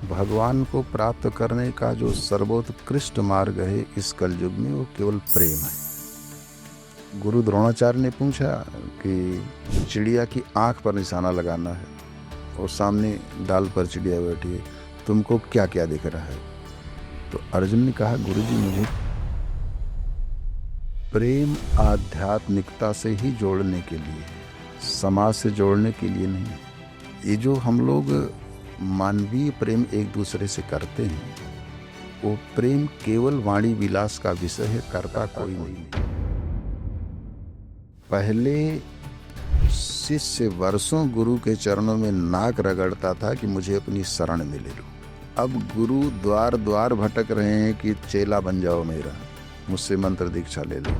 भगवान को प्राप्त करने का जो सर्वोत्कृष्ट मार्ग है इस कलयुग में, वो केवल प्रेम है। गुरु द्रोणाचार्य ने पूछा कि चिड़िया की आंख पर निशाना लगाना है और सामने डाल पर चिड़िया बैठी है, तुमको क्या क्या दिख रहा है? तो अर्जुन ने कहा, गुरुजी मुझे प्रेम आध्यात्मिकता से ही जोड़ने के लिए, समाज से जोड़ने के लिए नहीं। ये जो हम लोग मानवीय प्रेम एक दूसरे से करते हैं, वो प्रेम केवल वाणी विलास का विषय है, करता कोई नहीं। पहले शिष्य वर्षों गुरु के चरणों में नाक रगड़ता था कि मुझे अपनी शरण में ले लो। अब गुरु द्वार द्वार भटक रहे हैं कि चेला बन जाओ मेरा, मुझसे मंत्र दीक्षा ले लो।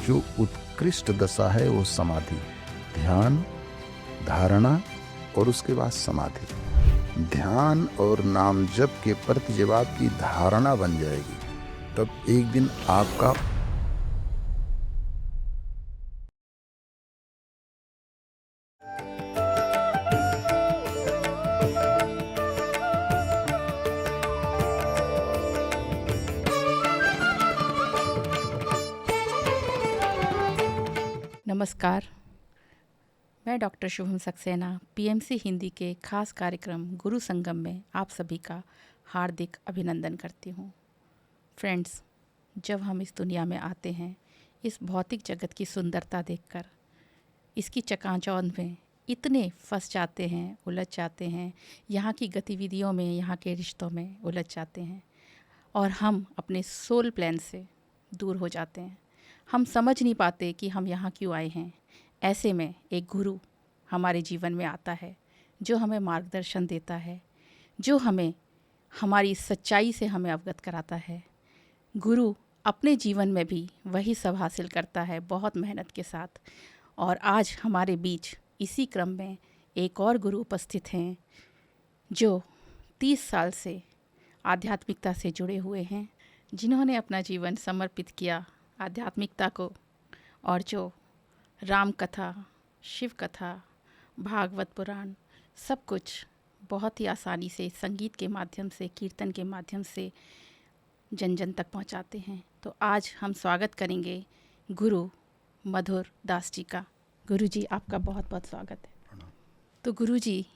जो उत्कृष्ट दशा है वो समाधि, ध्यान, धारणा और उसके बाद समाधि। ध्यान और नाम जप के प्रति जब आपकी धारणा बन जाएगी, तब एक दिन आपका नमस्कार, मैं डॉक्टर शुभम सक्सेना पीएमसी हिंदी के खास कार्यक्रम गुरु संगम में आप सभी का हार्दिक अभिनंदन करती हूँ। फ्रेंड्स, जब हम इस दुनिया में आते हैं, इस भौतिक जगत की सुंदरता देखकर इसकी चकाचौंध में इतने फंस जाते हैं, उलझ जाते हैं, यहाँ की गतिविधियों में, यहाँ के रिश्तों में उलझ जाते हैं और हम अपने सोल प्लान से दूर हो जाते हैं। हम समझ नहीं पाते कि हम यहाँ क्यों आए हैं। ऐसे में एक गुरु हमारे जीवन में आता है, जो हमें मार्गदर्शन देता है, जो हमें हमारी सच्चाई से हमें अवगत कराता है। गुरु अपने जीवन में भी वही सब हासिल करता है बहुत मेहनत के साथ। और आज हमारे बीच इसी क्रम में एक और गुरु उपस्थित हैं, जो 30 साल से आध्यात्मिकता से जुड़े हुए हैं, जिन्होंने अपना जीवन समर्पित किया आध्यात्मिकता को, और जो राम कथा, शिव कथा, भागवत पुराण सब कुछ बहुत ही आसानी से संगीत के माध्यम से, कीर्तन के माध्यम से जन जन तक पहुंचाते हैं। तो आज हम स्वागत करेंगे गुरु मधुर दास जी का। गुरु जी, आपका बहुत बहुत स्वागत है। तो गुरु जी,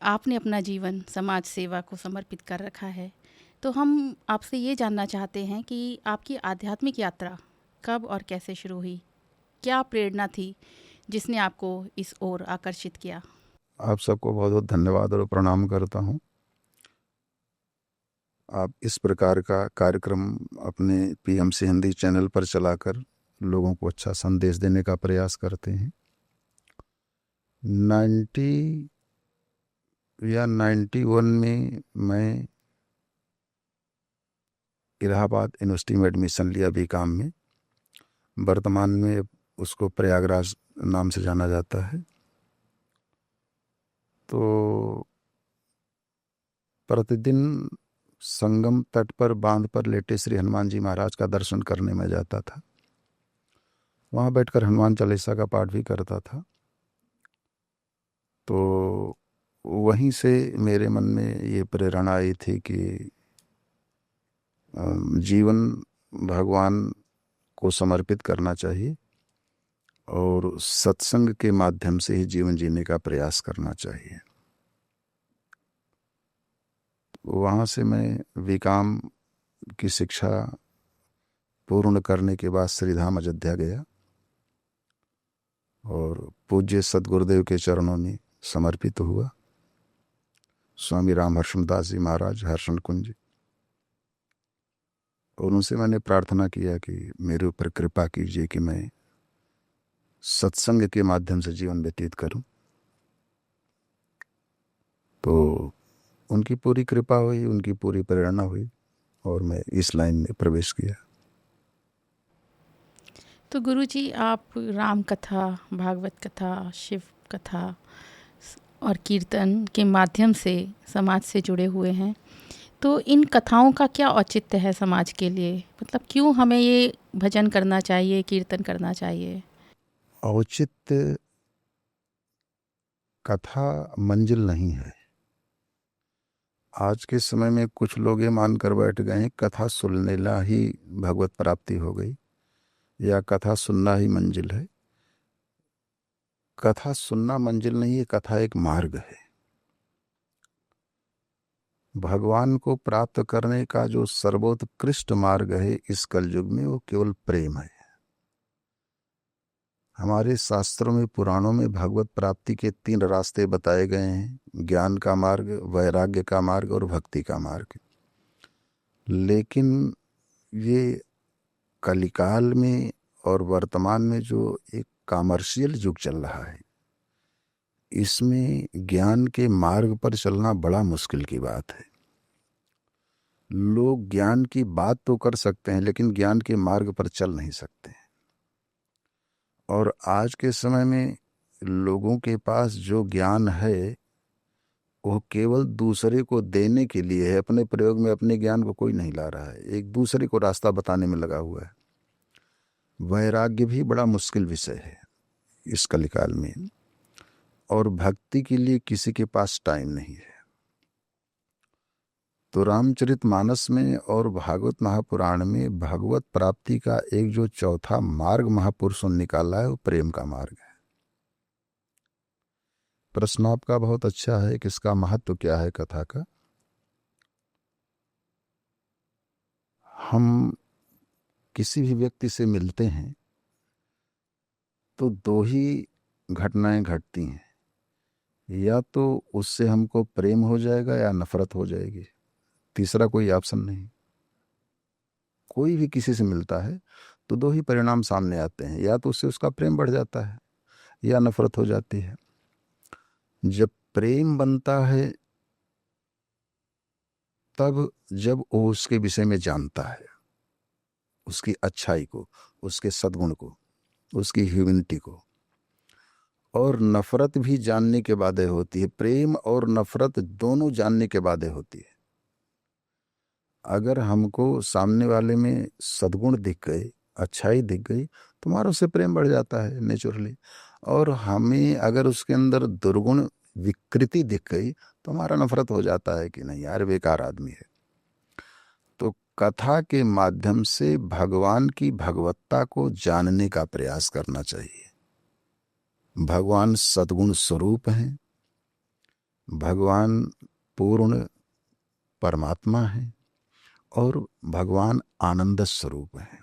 आपने अपना जीवन समाज सेवा को समर्पित कर रखा है, तो हम आपसे ये जानना चाहते हैं कि आपकी आध्यात्मिक यात्रा कब और कैसे शुरू हुई? क्या प्रेरणा थी जिसने आपको इस ओर आकर्षित किया? आप सबको बहुत बहुत धन्यवाद और प्रणाम करता हूँ। आप इस प्रकार का कार्यक्रम अपने पीएमसी हिंदी चैनल पर चलाकर लोगों को अच्छा संदेश देने का प्रयास करते हैं। 91 में मैं इलाहाबाद यूनिवर्सिटी में एडमिशन लिया बीकॉम में। वर्तमान में उसको प्रयागराज नाम से जाना जाता है। तो प्रतिदिन संगम तट पर बांध पर लेटे श्री हनुमान जी महाराज का दर्शन करने में जाता था। वहाँ बैठकर हनुमान चालीसा का पाठ भी करता था। तो वहीं से मेरे मन में ये प्रेरणा आई थी कि जीवन भगवान को समर्पित करना चाहिए और सत्संग के माध्यम से ही जीवन जीने का प्रयास करना चाहिए। वहाँ से मैं बीकॉम की शिक्षा पूर्ण करने के बाद श्रीधाम अयोध्या गया और पूज्य सद्गुरुदेव के चरणों में समर्पित हुआ। स्वामी राम हर्षण दास जी महाराज, हर्षण कुंज, और उनसे मैंने प्रार्थना किया कि मेरे ऊपर कृपा कीजिए कि मैं सत्संग के माध्यम से जीवन व्यतीत करूं। तो उनकी पूरी कृपा हुई, उनकी पूरी प्रेरणा हुई और मैं इस लाइन में प्रवेश किया। तो गुरु जी, आप राम कथा, भागवत कथा, शिव कथा और कीर्तन के माध्यम से समाज से जुड़े हुए हैं। तो इन कथाओं का क्या औचित्य है समाज के लिए? मतलब क्यों हमें ये भजन करना चाहिए, कीर्तन करना चाहिए? औचित्य कथा मंजिल नहीं है, आज के समय में कुछ लोग ये मानकर बैठ गए हैं कथा सुनना ही भगवत प्राप्ति हो गई या कथा सुनना ही मंजिल है। कथा सुनना मंजिल नहीं है, कथा एक मार्ग है। भगवान को प्राप्त करने का जो सर्वोत्कृष्ट मार्ग है इस कलयुग में वो केवल प्रेम है। हमारे शास्त्रों में, पुराणों में भगवत प्राप्ति के 3 रास्ते बताए गए हैं, ज्ञान का मार्ग, वैराग्य का मार्ग और भक्ति का मार्ग। लेकिन ये कलिकाल में और वर्तमान में जो एक कॉमर्शियल युग चल रहा है, इसमें ज्ञान के मार्ग पर चलना बड़ा मुश्किल की बात है। लोग ज्ञान की बात तो कर सकते हैं लेकिन ज्ञान के मार्ग पर चल नहीं सकते। और आज के समय में लोगों के पास जो ज्ञान है वो केवल दूसरे को देने के लिए है। अपने प्रयोग में अपने ज्ञान को कोई नहीं ला रहा है, एक दूसरे को रास्ता बताने में लगा हुआ है। वैराग्य भी बड़ा मुश्किल विषय है इस कलिकाल में, और भक्ति के लिए किसी के पास टाइम नहीं है। तो रामचरितमानस में और भागवत महापुराण में भगवत प्राप्ति का एक जो चौथा मार्ग महापुरुषों ने निकाला है वो प्रेम का मार्ग है। प्रश्न आपका बहुत अच्छा है कि इसका महत्व क्या है कथा का। हम किसी भी व्यक्ति से मिलते हैं तो 2 ही घटनाएं घटती हैं, या तो उससे हमको प्रेम हो जाएगा या नफरत हो जाएगी, तीसरा कोई ऑप्शन नहीं। कोई भी किसी से मिलता है तो 2 ही परिणाम सामने आते हैं, या तो उससे उसका प्रेम बढ़ जाता है या नफरत हो जाती है। जब प्रेम बनता है तब जब वो उसके विषय में जानता है, उसकी अच्छाई को, उसके सद्गुण को, उसकी ह्यूमैनिटी को। और नफरत भी जानने के बाद होती है। प्रेम और नफरत दोनों जानने के बाद होती है। अगर हमको सामने वाले में सद्गुण दिख गए, अच्छाई दिख गई, तो हमारा उससे प्रेम बढ़ जाता है नेचुरली। और हमें अगर उसके अंदर दुर्गुण विकृति दिख गई तो हमारा नफरत हो जाता है कि नहीं यार बेकार आदमी है। तो कथा के माध्यम से भगवान की भगवत्ता को जानने का प्रयास करना चाहिए। भगवान सद्गुण स्वरूप हैं, भगवान पूर्ण परमात्मा है और भगवान आनंद स्वरूप है।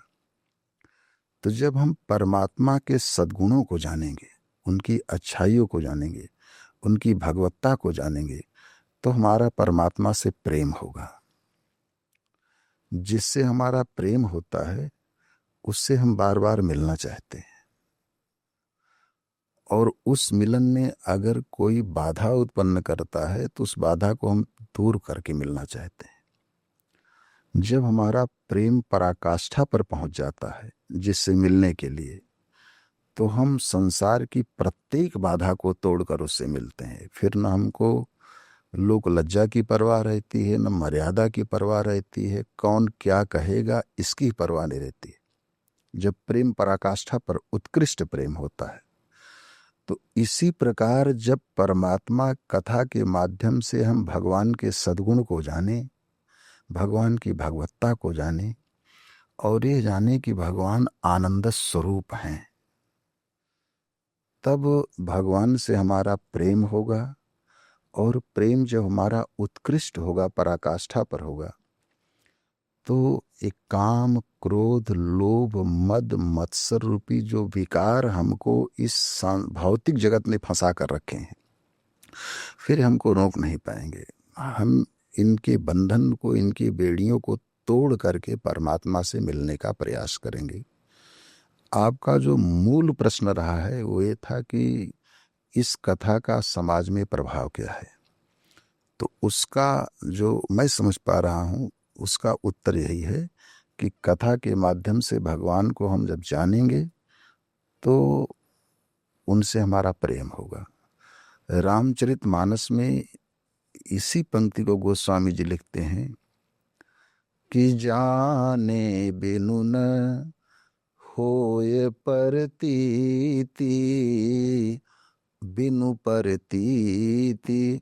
तो जब हम परमात्मा के सद्गुणों को जानेंगे, उनकी अच्छाइयों को जानेंगे, उनकी भगवत्ता को जानेंगे, तो हमारा परमात्मा से प्रेम होगा। जिससे हमारा प्रेम होता है उससे हम बार बार मिलना चाहते हैं, और उस मिलन में अगर कोई बाधा उत्पन्न करता है तो उस बाधा को हम दूर करके मिलना चाहते हैं। जब हमारा प्रेम पराकाष्ठा पर पहुंच जाता है जिससे मिलने के लिए, तो हम संसार की प्रत्येक बाधा को तोड़कर उससे मिलते हैं। फिर न हमको लोक लज्जा की परवाह रहती है, न मर्यादा की परवाह रहती है, कौन क्या कहेगा इसकी परवाह नहीं रहती है। जब प्रेम पराकाष्ठा पर उत्कृष्ट प्रेम होता है, तो इसी प्रकार जब परमात्मा कथा के माध्यम से हम भगवान के सद्गुण को जाने, भगवान की भगवत्ता को जाने, और ये जाने कि भगवान आनंद स्वरूप हैं, तब भगवान से हमारा प्रेम होगा। और प्रेम जब हमारा उत्कृष्ट होगा, पराकाष्ठा पर होगा, तो एक काम, क्रोध, लोभ, मद, मत्सर रूपी जो विकार हमको इस भौतिक जगत में फंसा कर रखे हैं, फिर हमको रोक नहीं पाएंगे। हम इनके बंधन को, इनकी बेड़ियों को तोड़ करके परमात्मा से मिलने का प्रयास करेंगे। आपका जो मूल प्रश्न रहा है वो ये था कि इस कथा का समाज में प्रभाव क्या है। तो उसका जो मैं समझ पा रहा हूँ उसका उत्तर यही है कि कथा के माध्यम से भगवान को हम जब जानेंगे तो उनसे हमारा प्रेम होगा। रामचरितमानस में इसी पंक्ति को गोस्वामी जी लिखते हैं कि जाने बिनु न होय परतीति, बिनु परतीति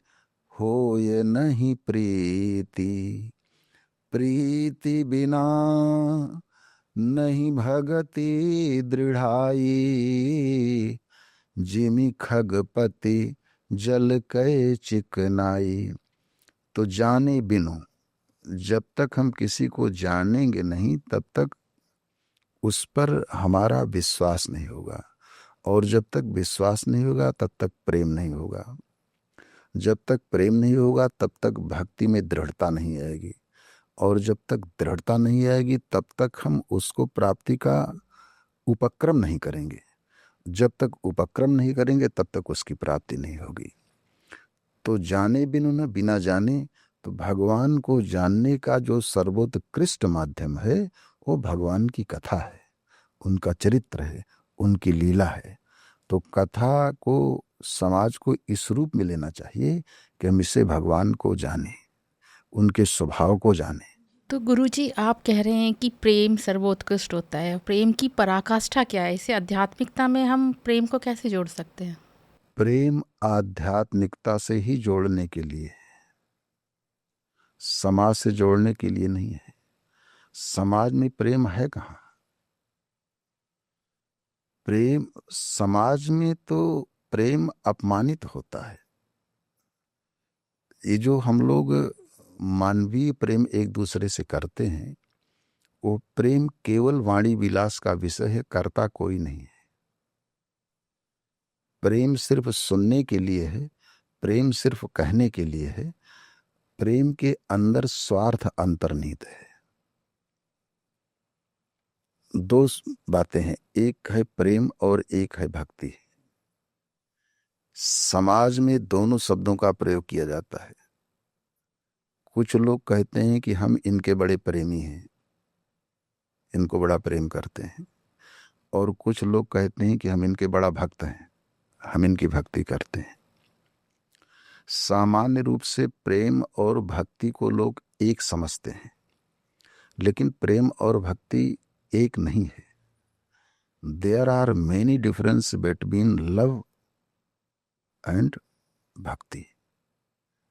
हो ये नहीं प्रीति, प्रीति बिना नहीं भगति दृढ़ाई, जिमि खगपति जल कै चिकनाई। तो जाने बिनु, जब तक हम किसी को जानेंगे नहीं तब तक उस पर हमारा विश्वास नहीं होगा, और जब तक विश्वास नहीं होगा तब तक प्रेम नहीं होगा, जब तक प्रेम नहीं होगा तब तक भक्ति में दृढ़ता नहीं आएगी, और जब तक दृढ़ता नहीं आएगी तब तक हम उसको प्राप्ति का उपक्रम नहीं करेंगे, जब तक उपक्रम नहीं करेंगे तब तक उसकी प्राप्ति नहीं होगी। तो जाने बिनु न बिना जाने, तो भगवान को जानने का जो सर्वोत्कृष्ट माध्यम है वो भगवान की कथा है, उनका चरित्र है, उनकी लीला है। तो कथा को समाज को इस रूप में लेना चाहिए कि हम इससे भगवान को जाने, उनके स्वभाव को जाने। तो गुरुजी, आप कह रहे हैं कि प्रेम सर्वोत्कृष्ट होता है, प्रेम की पराकाष्ठा क्या है? इसे आध्यात्मिकता में हम प्रेम को कैसे जोड़ सकते हैं? प्रेम आध्यात्मिकता से ही जोड़ने के लिए, समाज से जोड़ने के लिए नहीं है। समाज में प्रेम है कहाँ? प्रेम समाज में तो प्रेम अपमानित होता है। ये जो हम लोग मानवीय प्रेम एक दूसरे से करते हैं, वो प्रेम केवल वाणी विलास का विषय है, करता कोई नहीं है। प्रेम सिर्फ सुनने के लिए है, प्रेम सिर्फ कहने के लिए है, प्रेम के अंदर स्वार्थ अंतर्निहित है। दो बातें हैं, एक है प्रेम और एक है भक्ति। समाज में दोनों शब्दों का प्रयोग किया जाता है। कुछ लोग कहते हैं कि हम इनके बड़े प्रेमी हैं, इनको बड़ा प्रेम करते हैं, और कुछ लोग कहते हैं कि हम इनके बड़ा भक्त हैं, हम इनकी भक्ति करते हैं। सामान्य रूप से प्रेम और भक्ति को लोग एक समझते हैं, लेकिन प्रेम और भक्ति एक नहीं है। There are many difference between love and bhakti.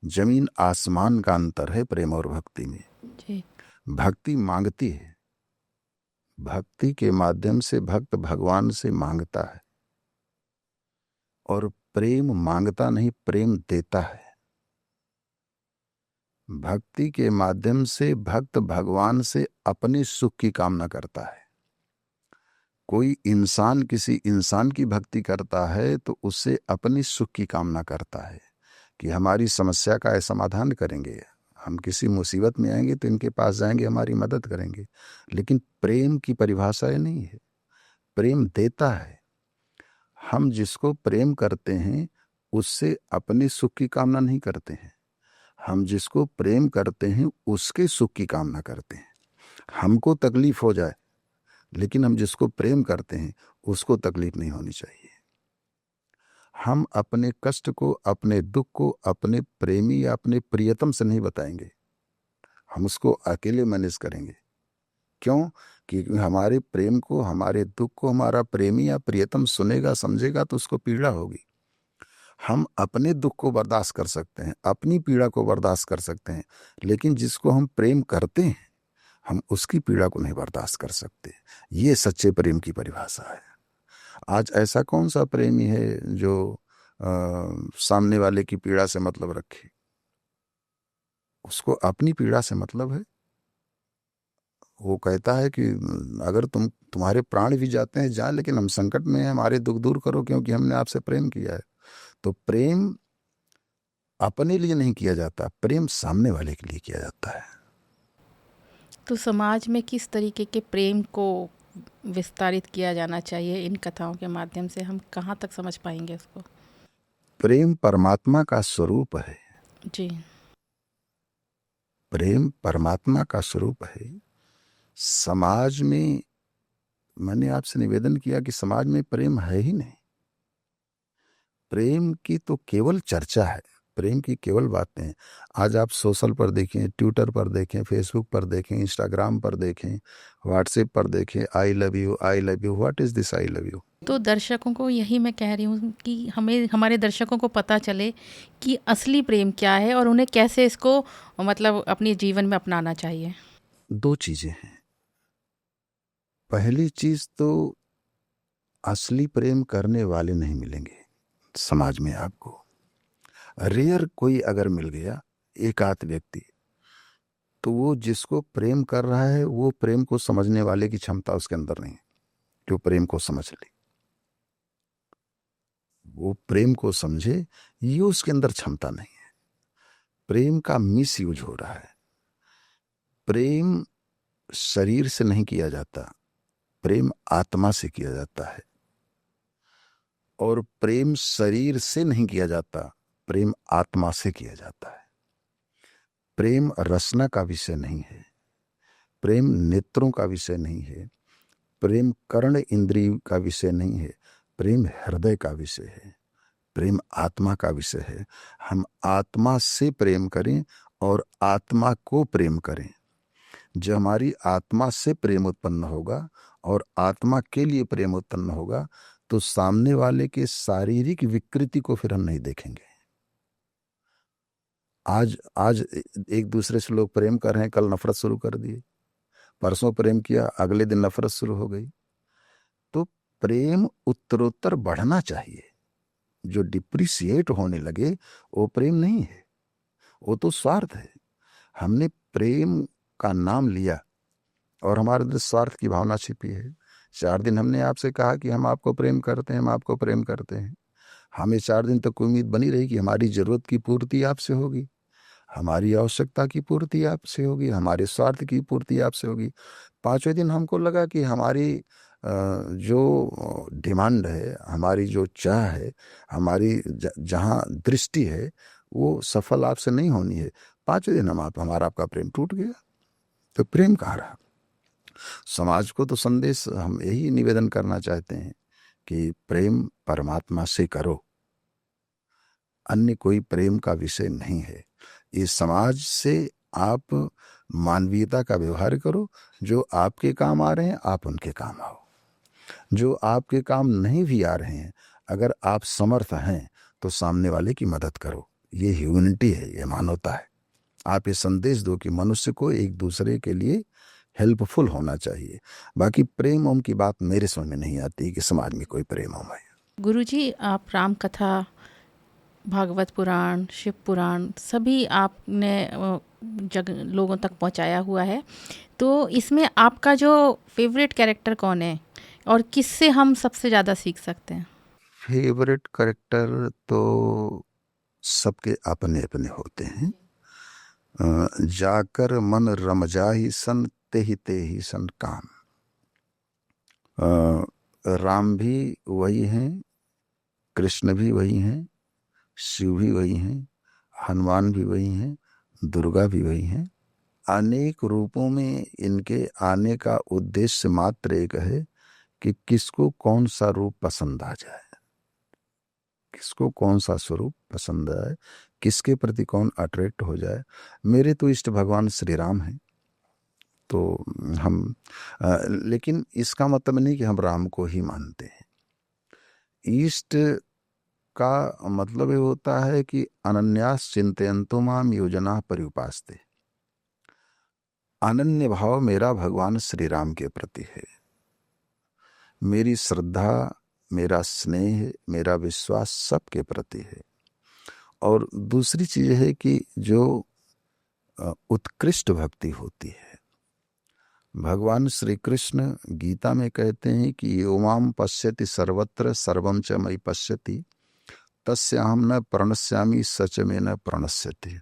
जमीन आसमान का अंतर है प्रेम और भक्ति में। जी। भक्ति मांगती है, भक्ति के माध्यम से भक्त भगवान से मांगता है, और प्रेम मांगता नहीं, प्रेम देता है। भक्ति के माध्यम से भक्त भगवान से अपने सुख की कामना करता है। कोई इंसान किसी इंसान की भक्ति करता है तो उससे अपनी सुख की कामना करता है कि हमारी समस्या का समाधान करेंगे, हम किसी मुसीबत में आएंगे तो इनके पास जाएंगे, हमारी मदद करेंगे। लेकिन प्रेम की परिभाषा ये नहीं है, प्रेम देता है। हम जिसको प्रेम करते हैं उससे अपने सुख की कामना नहीं करते हैं, हम जिसको प्रेम करते हैं उसके सुख की कामना करते हैं। हमको तकलीफ हो जाए, लेकिन हम जिसको प्रेम करते हैं उसको तकलीफ नहीं होनी चाहिए। हम अपने कष्ट को, अपने दुख को अपने प्रेमी या अपने प्रियतम से नहीं बताएंगे, हम उसको अकेले मैनेज करेंगे। क्यों? क्योंकि हमारे प्रेम को, हमारे दुख को हमारा प्रेमी या प्रियतम सुनेगा, समझेगा तो उसको पीड़ा होगी। हम अपने दुख को बर्दाश्त कर सकते हैं, अपनी पीड़ा को बर्दाश्त कर सकते हैं, लेकिन जिसको हम प्रेम करते हैं हम उसकी पीड़ा को नहीं बर्दाश्त कर सकते। ये सच्चे प्रेम की परिभाषा है। आज ऐसा कौन सा प्रेमी है जो सामने वाले की पीड़ा से मतलब रखे? उसको अपनी पीड़ा से मतलब है। वो कहता है कि अगर तुम्हारे प्राण भी जाते हैं जाए, लेकिन हम संकट में हैं, हमारे दुख दूर करो क्योंकि हमने आपसे प्रेम किया है। तो प्रेम अपने लिए नहीं किया जाता, प्रेम सामने वाले के लिए किया जाता है। तो समाज में किस तरीके के प्रेम को विस्तारित किया जाना चाहिए? इन कथाओं के माध्यम से हम कहाँ तक समझ पाएंगे उसको? प्रेम परमात्मा का स्वरूप है। जी। प्रेम परमात्मा का स्वरूप है। समाज में मैंने आपसे निवेदन किया कि समाज में प्रेम है ही नहीं। प्रेम की तो केवल चर्चा है, प्रेम की केवल बातें हैं। आज आप सोशल पर देखें, ट्विटर पर देखें, फेसबुक पर देखें, इंस्टाग्राम पर देखें, व्हाट्सएप पर देखें, I love you, what is this I love you. तो दर्शकों को यही मैं कह रही हूँ कि हमें, हमारे दर्शकों को पता चले कि असली प्रेम क्या है और उन्हें कैसे इसको मतलब अपने जीवन में अपनाना चाहिए। 2 चीज़ें हैं। पहली चीज़ तो असली प्रेम करने वाले नहीं मिलेंगे समाज में आपको। रेयर कोई अगर मिल गया, एक आध व्यक्ति, तो वो जिसको प्रेम कर रहा है वो प्रेम को समझने वाले की क्षमता उसके अंदर नहीं है, जो प्रेम को समझ ले, वो प्रेम को समझे, ये उसके अंदर क्षमता नहीं है। प्रेम का मिस यूज हो रहा है। प्रेम शरीर से नहीं किया जाता, प्रेम आत्मा से किया जाता है। और प्रेम शरीर से नहीं किया जाता, प्रेम आत्मा से किया जाता है। प्रेम रसना का विषय नहीं है, प्रेम नेत्रों का विषय नहीं है, प्रेम कर्ण इंद्रिय का विषय नहीं है, प्रेम हृदय का विषय है, प्रेम आत्मा का विषय है। हम आत्मा से प्रेम करें और आत्मा को प्रेम करें। जब हमारी आत्मा से प्रेम उत्पन्न होगा और आत्मा के लिए प्रेम उत्पन्न होगा तो सामने वाले के शारीरिक विकृति को फिर हम नहीं देखेंगे। आज एक दूसरे से लोग प्रेम कर रहे हैं, कल नफरत शुरू कर दिए, परसों प्रेम किया, अगले दिन नफरत शुरू हो गई। तो प्रेम उत्तरोत्तर बढ़ना चाहिए। जो डिप्रिसिएट होने लगे वो प्रेम नहीं है, वो तो स्वार्थ है। हमने प्रेम का नाम लिया और हमारे अंदर स्वार्थ की भावना छिपी है। 4 दिन हमने आपसे कहा कि हम आपको प्रेम करते हैं, हम आपको प्रेम करते हैं। हमें 4 दिन तक उम्मीद बनी रही कि हमारी जरूरत की पूर्ति आपसे होगी, हमारी आवश्यकता की पूर्ति आपसे होगी, हमारे स्वार्थ की पूर्ति आपसे होगी। 5वें दिन हमको लगा कि हमारी जो डिमांड है, हमारी जो चाह है, हमारी जहाँ दृष्टि है वो सफल आपसे नहीं होनी है। 5वें दिन हमारा आपका प्रेम टूट गया। तो प्रेम कहाँ रहा? समाज को तो संदेश हम यही निवेदन करना चाहते हैं कि प्रेम परमात्मा से करो, अन्य कोई प्रेम का विषय नहीं है। इस समाज से आप मानवीयता का व्यवहार करो। जो आपके काम आ रहे हैं आप उनके काम आओ, जो आपके काम नहीं भी आ रहे हैं अगर आप समर्थ हैं तो सामने वाले की मदद करो। ये ह्यूमैनिटी है, ये मानवता है। आप ये संदेश दो कि मनुष्य को एक दूसरे के लिए हेल्पफुल होना चाहिए। बाकी प्रेम ओम की बात मेरे समझ में नहीं आती कि समाज में कोई प्रेम ओम है। गुरुजी, आप राम कथा, भागवत पुराण, शिव पुराण सभी आपने लोगों तक पहुंचाया हुआ है। तो इसमें आपका जो फेवरेट कैरेक्टर कौन है और किससे हम सबसे ज़्यादा सीख सकते हैं? फेवरेट कैरेक्टर तो सबके अपने अपने होते हैं। जाकर मन रम जाहि सन ते ही सन काम। राम भी वही हैं, कृष्ण भी वही हैं, शिव भी वही हैं, हनुमान भी वही हैं, दुर्गा भी वही हैं। अनेक रूपों में इनके आने का उद्देश्य मात्र एक है कि किसको कौन सा रूप पसंद आ जाए, किसको कौन सा स्वरूप पसंद आए, किसके प्रति कौन अट्रैक्ट हो जाए। मेरे तो इष्ट भगवान श्री राम हैं। तो हम लेकिन इसका मतलब नहीं कि हम राम को ही मानते हैं। इष्ट का मतलब ये होता है कि अनन्यास चिंतयन्तो माम योजना पर्युपास्ते। अनन्य भाव मेरा भगवान श्री राम के प्रति है। मेरी श्रद्धा, मेरा स्नेह, मेरा विश्वास सबके प्रति है। और दूसरी चीज है कि जो उत्कृष्ट भक्ति होती है, भगवान श्री कृष्ण गीता में कहते हैं कि यो माम पश्यति सर्वत्र सर्वम च मयि पश्यति तस्याहं न प्रणश्यामि सच में न प्रणश्यति।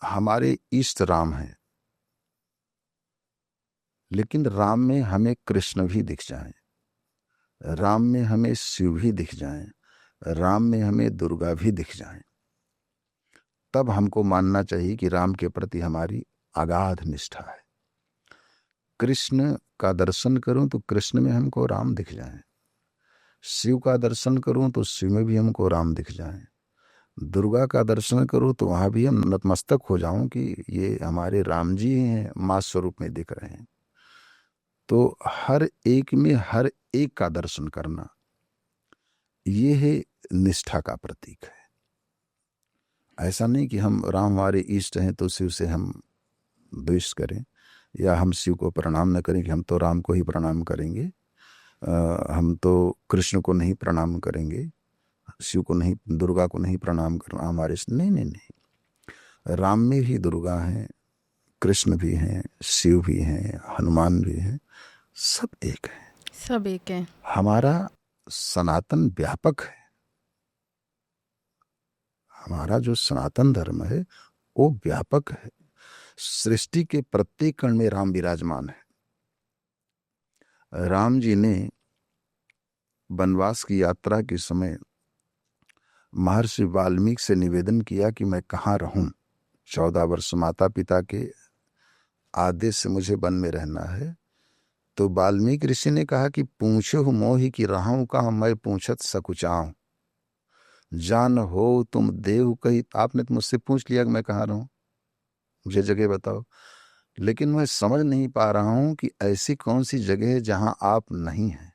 हमारे इष्ट राम हैं, लेकिन राम में हमें कृष्ण भी दिख जाएं, राम में हमें शिव भी दिख जाएं, राम में हमें दुर्गा भी दिख जाएं, तब हमको मानना चाहिए कि राम के प्रति हमारी अगाध निष्ठा है। कृष्ण का दर्शन करूं तो कृष्ण में हमको राम दिख जाएं, शिव का दर्शन करूं तो शिव में भी हमको राम दिख जाएं, दुर्गा का दर्शन करूं तो वहां भी हम नतमस्तक हो जाऊं कि ये हमारे राम जी हैं, मां स्वरूप में दिख रहे हैं। तो हर एक में हर एक का दर्शन करना, ये है निष्ठा का प्रतीक है। ऐसा नहीं कि हम राम हमारे इष्ट हैं तो शिव से हम द्वेष करें, या हम शिव को प्रणाम न करें कि हम तो राम को ही प्रणाम करेंगे, हम तो कृष्ण को नहीं प्रणाम करेंगे, शिव को नहीं, दुर्गा को नहीं प्रणाम करना हमारे। नहीं नहीं नहीं, राम में भी दुर्गा हैं, कृष्ण भी हैं, शिव भी हैं, हनुमान भी हैं, सब एक है। सब एक है। हमारा सनातन व्यापक है। हमारा जो सनातन धर्म है वो व्यापक है। सृष्टि के प्रत्येक कण में राम विराजमान है। राम जी ने वनवास की यात्रा के समय महर्षि वाल्मीकि से निवेदन किया कि मैं कहाँ रहूं, 14 वर्ष माता पिता के आदेश से मुझे वन में रहना है। तो वाल्मीकि ऋषि ने कहा कि पूछो मोहि कि रहूं कहाँ, मैं पूछत सकुचाऊं, जान हो तुम देव कही। आपने तो मुझसे पूछ लिया कि मैं कहाँ रहूं, मुझे जगह बताओ, लेकिन मैं समझ नहीं पा रहा हूं कि ऐसी कौन सी जगह है जहां आप नहीं हैं।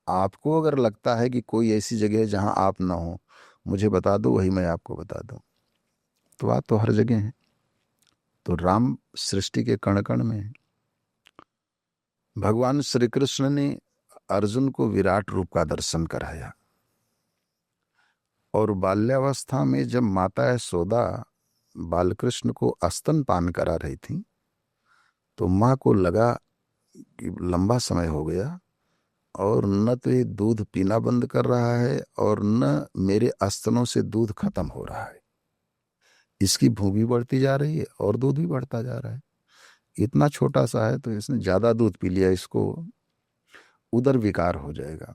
आपको अगर लगता है कि कोई ऐसी जगह है जहां आप ना हो, मुझे बता दो, वही मैं आपको बता दूं। तो आप तो हर जगह हैं। तो राम सृष्टि के कण कण में है। भगवान श्री कृष्ण ने अर्जुन को विराट रूप का दर्शन कराया, और बाल्यावस्था में जब माता यशोदा बालकृष्ण को स्तनपान करा रही थी, तो माँ को लगा कि लंबा समय हो गया और न तो ये दूध पीना बंद कर रहा है और न मेरे स्तनों से दूध खत्म हो रहा है। इसकी भूख भी बढ़ती जा रही है और दूध भी बढ़ता जा रहा है। इतना छोटा सा है तो इसने ज्यादा दूध पी लिया, इसको उदर विकार हो जाएगा।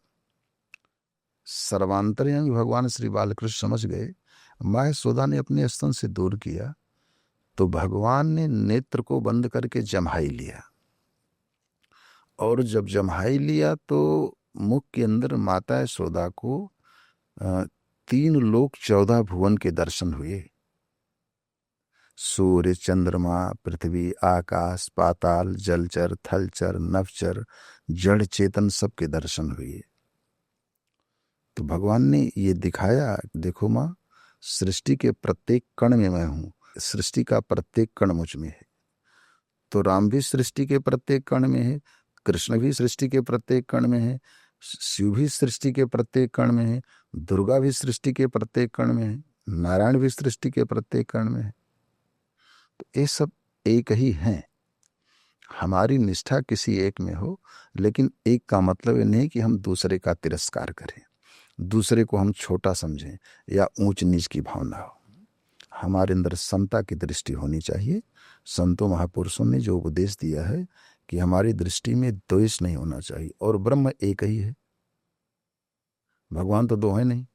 सर्वांतर्यामी भगवान श्री बालकृष्ण समझ गए। माँ यशोदा ने अपने स्तन से दूर किया तो भगवान ने नेत्र को बंद करके जम्हाई लिया, और जब जम्हाई लिया तो मुख के अंदर माता यशोदा को 3 लोक 14 भुवन के दर्शन हुए। सूर्य, चंद्रमा, पृथ्वी, आकाश, पाताल, जलचर, थलचर, नभचर, जड़ चेतन, सबके दर्शन हुए। तो भगवान ने ये दिखाया, देखो माँ, सृष्टि के प्रत्येक कण में मैं हूं, सृष्टि का प्रत्येक कण मुझ में है। तो राम भी सृष्टि के प्रत्येक कण में है, कृष्ण भी सृष्टि के प्रत्येक कण में है, शिव भी सृष्टि के प्रत्येक कण में है, दुर्गा भी सृष्टि के प्रत्येक कण में है, नारायण भी सृष्टि के प्रत्येक कण में है। तो ये सब एक ही हैं। हमारी निष्ठा किसी एक में हो, लेकिन एक का मतलब ये नहीं कि हम दूसरे का तिरस्कार करें, दूसरे को हम छोटा समझें या ऊंच नीच की भावना हो। हमारे अंदर समता की दृष्टि होनी चाहिए। संतों महापुरुषों ने जो उपदेश दिया है कि हमारी दृष्टि में द्वेष नहीं होना चाहिए, और ब्रह्म एक ही है। भगवान तो दो है नहीं,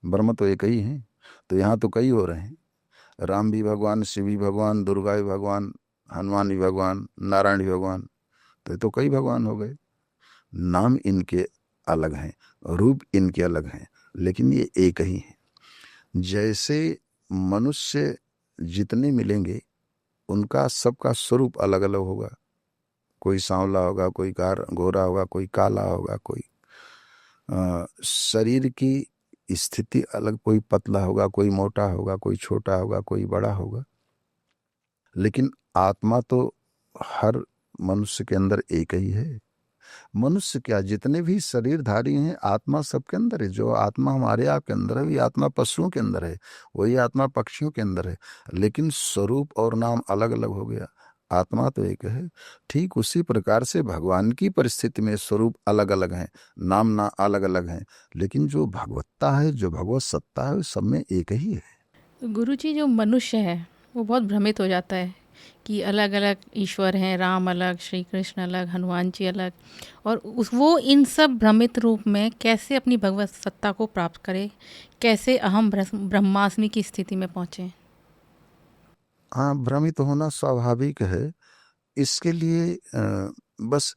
ब्रह्म तो एक ही है। तो यहाँ तो कई हो रहे हैं, राम भी भगवान, शिव भी भगवान, दुर्गा भी भगवान, हनुमान भी भगवान, नारायण भी भगवान। तो ये तो कई भगवान हो गए। नाम इनके अलग हैं, रूप इनके अलग हैं, लेकिन ये एक ही है। जैसे मनुष्य जितने मिलेंगे उनका सबका स्वरूप अलग अलग होगा। कोई सांवला होगा, कोई गोरा होगा, कोई काला होगा, कोई शरीर की स्थिति अलग, कोई पतला होगा, कोई मोटा होगा, कोई छोटा होगा, कोई बड़ा होगा। लेकिन आत्मा तो हर मनुष्य के अंदर एक ही है। मनुष्य क्या, जितने भी शरीरधारी हैं, आत्मा सबके अंदर है। जो आत्मा हमारे आपके अंदर है, वही आत्मा पशुओं के अंदर है, वही आत्मा पक्षियों के अंदर है, लेकिन स्वरूप और नाम अलग अलग हो गया। आत्मा तो एक है। ठीक उसी प्रकार से भगवान की परिस्थिति में स्वरूप अलग अलग हैं, नाम ना अलग अलग हैं, लेकिन जो भगवत्ता है, जो भगवत सत्ता है, सब में एक ही है। गुरु जी, जो मनुष्य है वो बहुत भ्रमित हो जाता है कि अलग अलग ईश्वर हैं, राम अलग, श्री कृष्ण अलग, हनुमान जी अलग, और वो इन सब भ्रमित रूप में कैसे अपनी भगवत सत्ता को प्राप्त करे, कैसे अहम ब्रह्मास्मि की स्थिति में पहुँचे। हाँ, भ्रमित होना स्वाभाविक है। इसके लिए बस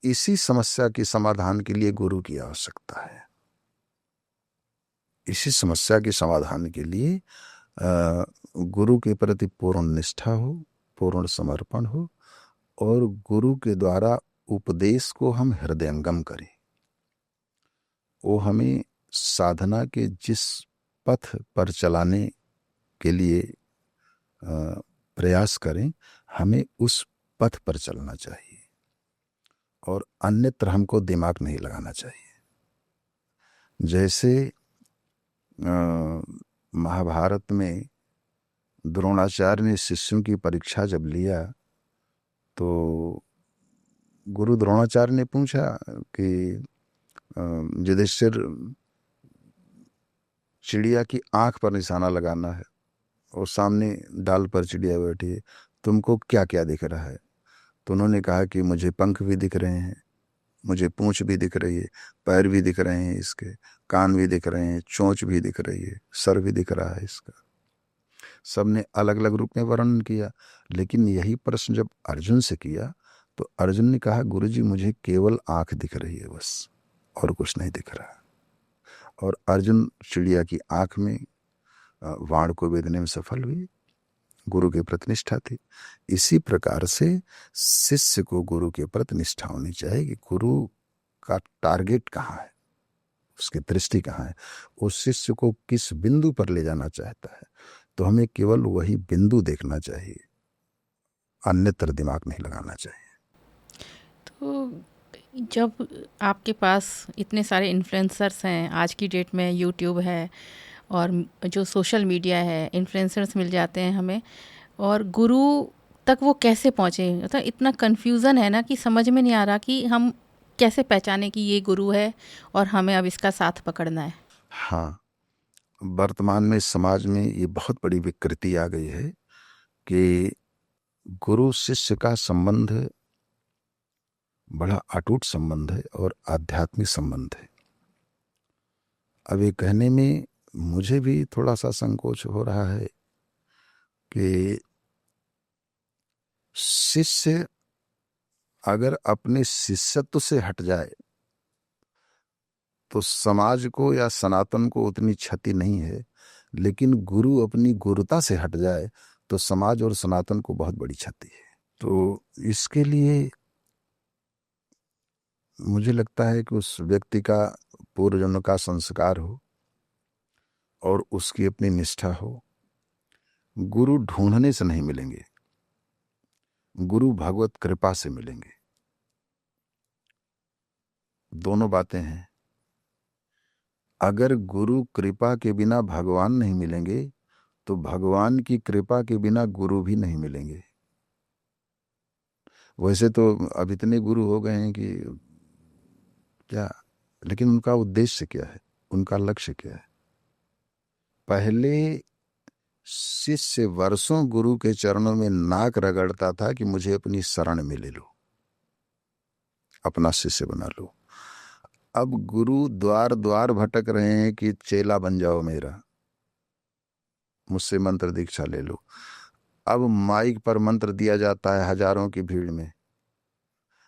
इसी समस्या के समाधान के लिए गुरु की आवश्यकता है। इसी समस्या के समाधान के लिए गुरु के प्रति पूर्ण निष्ठा हो, पूर्ण समर्पण हो और गुरु के द्वारा उपदेश को हम हृदयंगम करें। वो हमें साधना के जिस पथ पर चलाने के लिए प्रयास करें, हमें उस पथ पर चलना चाहिए और अन्यत्र हमको दिमाग नहीं लगाना चाहिए। जैसे महाभारत में द्रोणाचार्य ने शिष्यों की परीक्षा जब लिया तो गुरु द्रोणाचार्य ने पूछा कि युधिष्ठिर, चिड़िया की आंख पर निशाना लगाना है और सामने डाल पर चिड़िया बैठी है, तुमको क्या क्या दिख रहा है? तो उन्होंने कहा कि मुझे पंख भी दिख रहे हैं, मुझे पूंछ भी दिख रही है, पैर भी दिख रहे हैं, इसके कान भी दिख रहे हैं, चोंच भी दिख रही है, सर भी दिख रहा है इसका। सबने अलग अलग रूप में वर्णन किया, लेकिन यही प्रश्न जब अर्जुन से किया तो अर्जुन ने कहा, गुरुजी मुझे केवल आंख दिख रही है बस, और कुछ नहीं दिख रहा। और अर्जुन चिड़िया की आंख में वाण को वेदने में सफल हुई। गुरु के प्रति निष्ठा थी। इसी प्रकार से शिष्य को गुरु के प्रति निष्ठा होनी चाहिए कि गुरु का टारगेट कहाँ है, उसकी दृष्टि कहाँ है, उस शिष्य को किस बिंदु पर ले जाना चाहता है, तो हमें केवल वही बिंदु देखना चाहिए, अन्यत्र दिमाग नहीं लगाना चाहिए। तो जब आपके पास इतने सारे इन्फ्लुएंसर्स हैं, आज की डेट में यूट्यूब है और जो सोशल मीडिया है, इन्फ्लुएंसर्स मिल जाते हैं हमें, और गुरु तक वो कैसे पहुँचे? मतलब इतना कन्फ्यूज़न है ना कि समझ में नहीं आ रहा कि हम कैसे पहचाने कि ये गुरु है और हमें अब इसका साथ पकड़ना है। हाँ, वर्तमान में समाज में ये बहुत बड़ी विकृति आ गई है कि गुरु शिष्य का संबंध बड़ा अटूट संबंध है और आध्यात्मिक संबंध है। अब ये कहने में मुझे भी थोड़ा सा संकोच हो रहा है कि शिष्य अगर अपने शिष्यत्व से हट जाए तो समाज को या सनातन को उतनी क्षति नहीं है, लेकिन गुरु अपनी गुरुता से हट जाए तो समाज और सनातन को बहुत बड़ी क्षति है। तो इसके लिए मुझे लगता है कि उस व्यक्ति का पूर्वजन्म का संस्कार हो और उसकी अपनी निष्ठा हो। गुरु ढूंढने से नहीं मिलेंगे, गुरु भगवत कृपा से मिलेंगे। दोनों बातें हैं। अगर गुरु कृपा के बिना भगवान नहीं मिलेंगे तो भगवान की कृपा के बिना गुरु भी नहीं मिलेंगे। वैसे तो अब इतने गुरु हो गए हैं कि क्या, लेकिन उनका उद्देश्य क्या है, उनका लक्ष्य क्या है? पहले शिष्य वर्षों गुरु के चरणों में नाक रगड़ता था कि मुझे अपनी शरण में ले लो, अपना शिष्य बना लो। अब गुरु द्वार द्वार भटक रहे हैं कि चेला बन जाओ मेरा, मुझसे मंत्र दीक्षा ले लो। अब माइक पर मंत्र दिया जाता है हजारों की भीड़ में।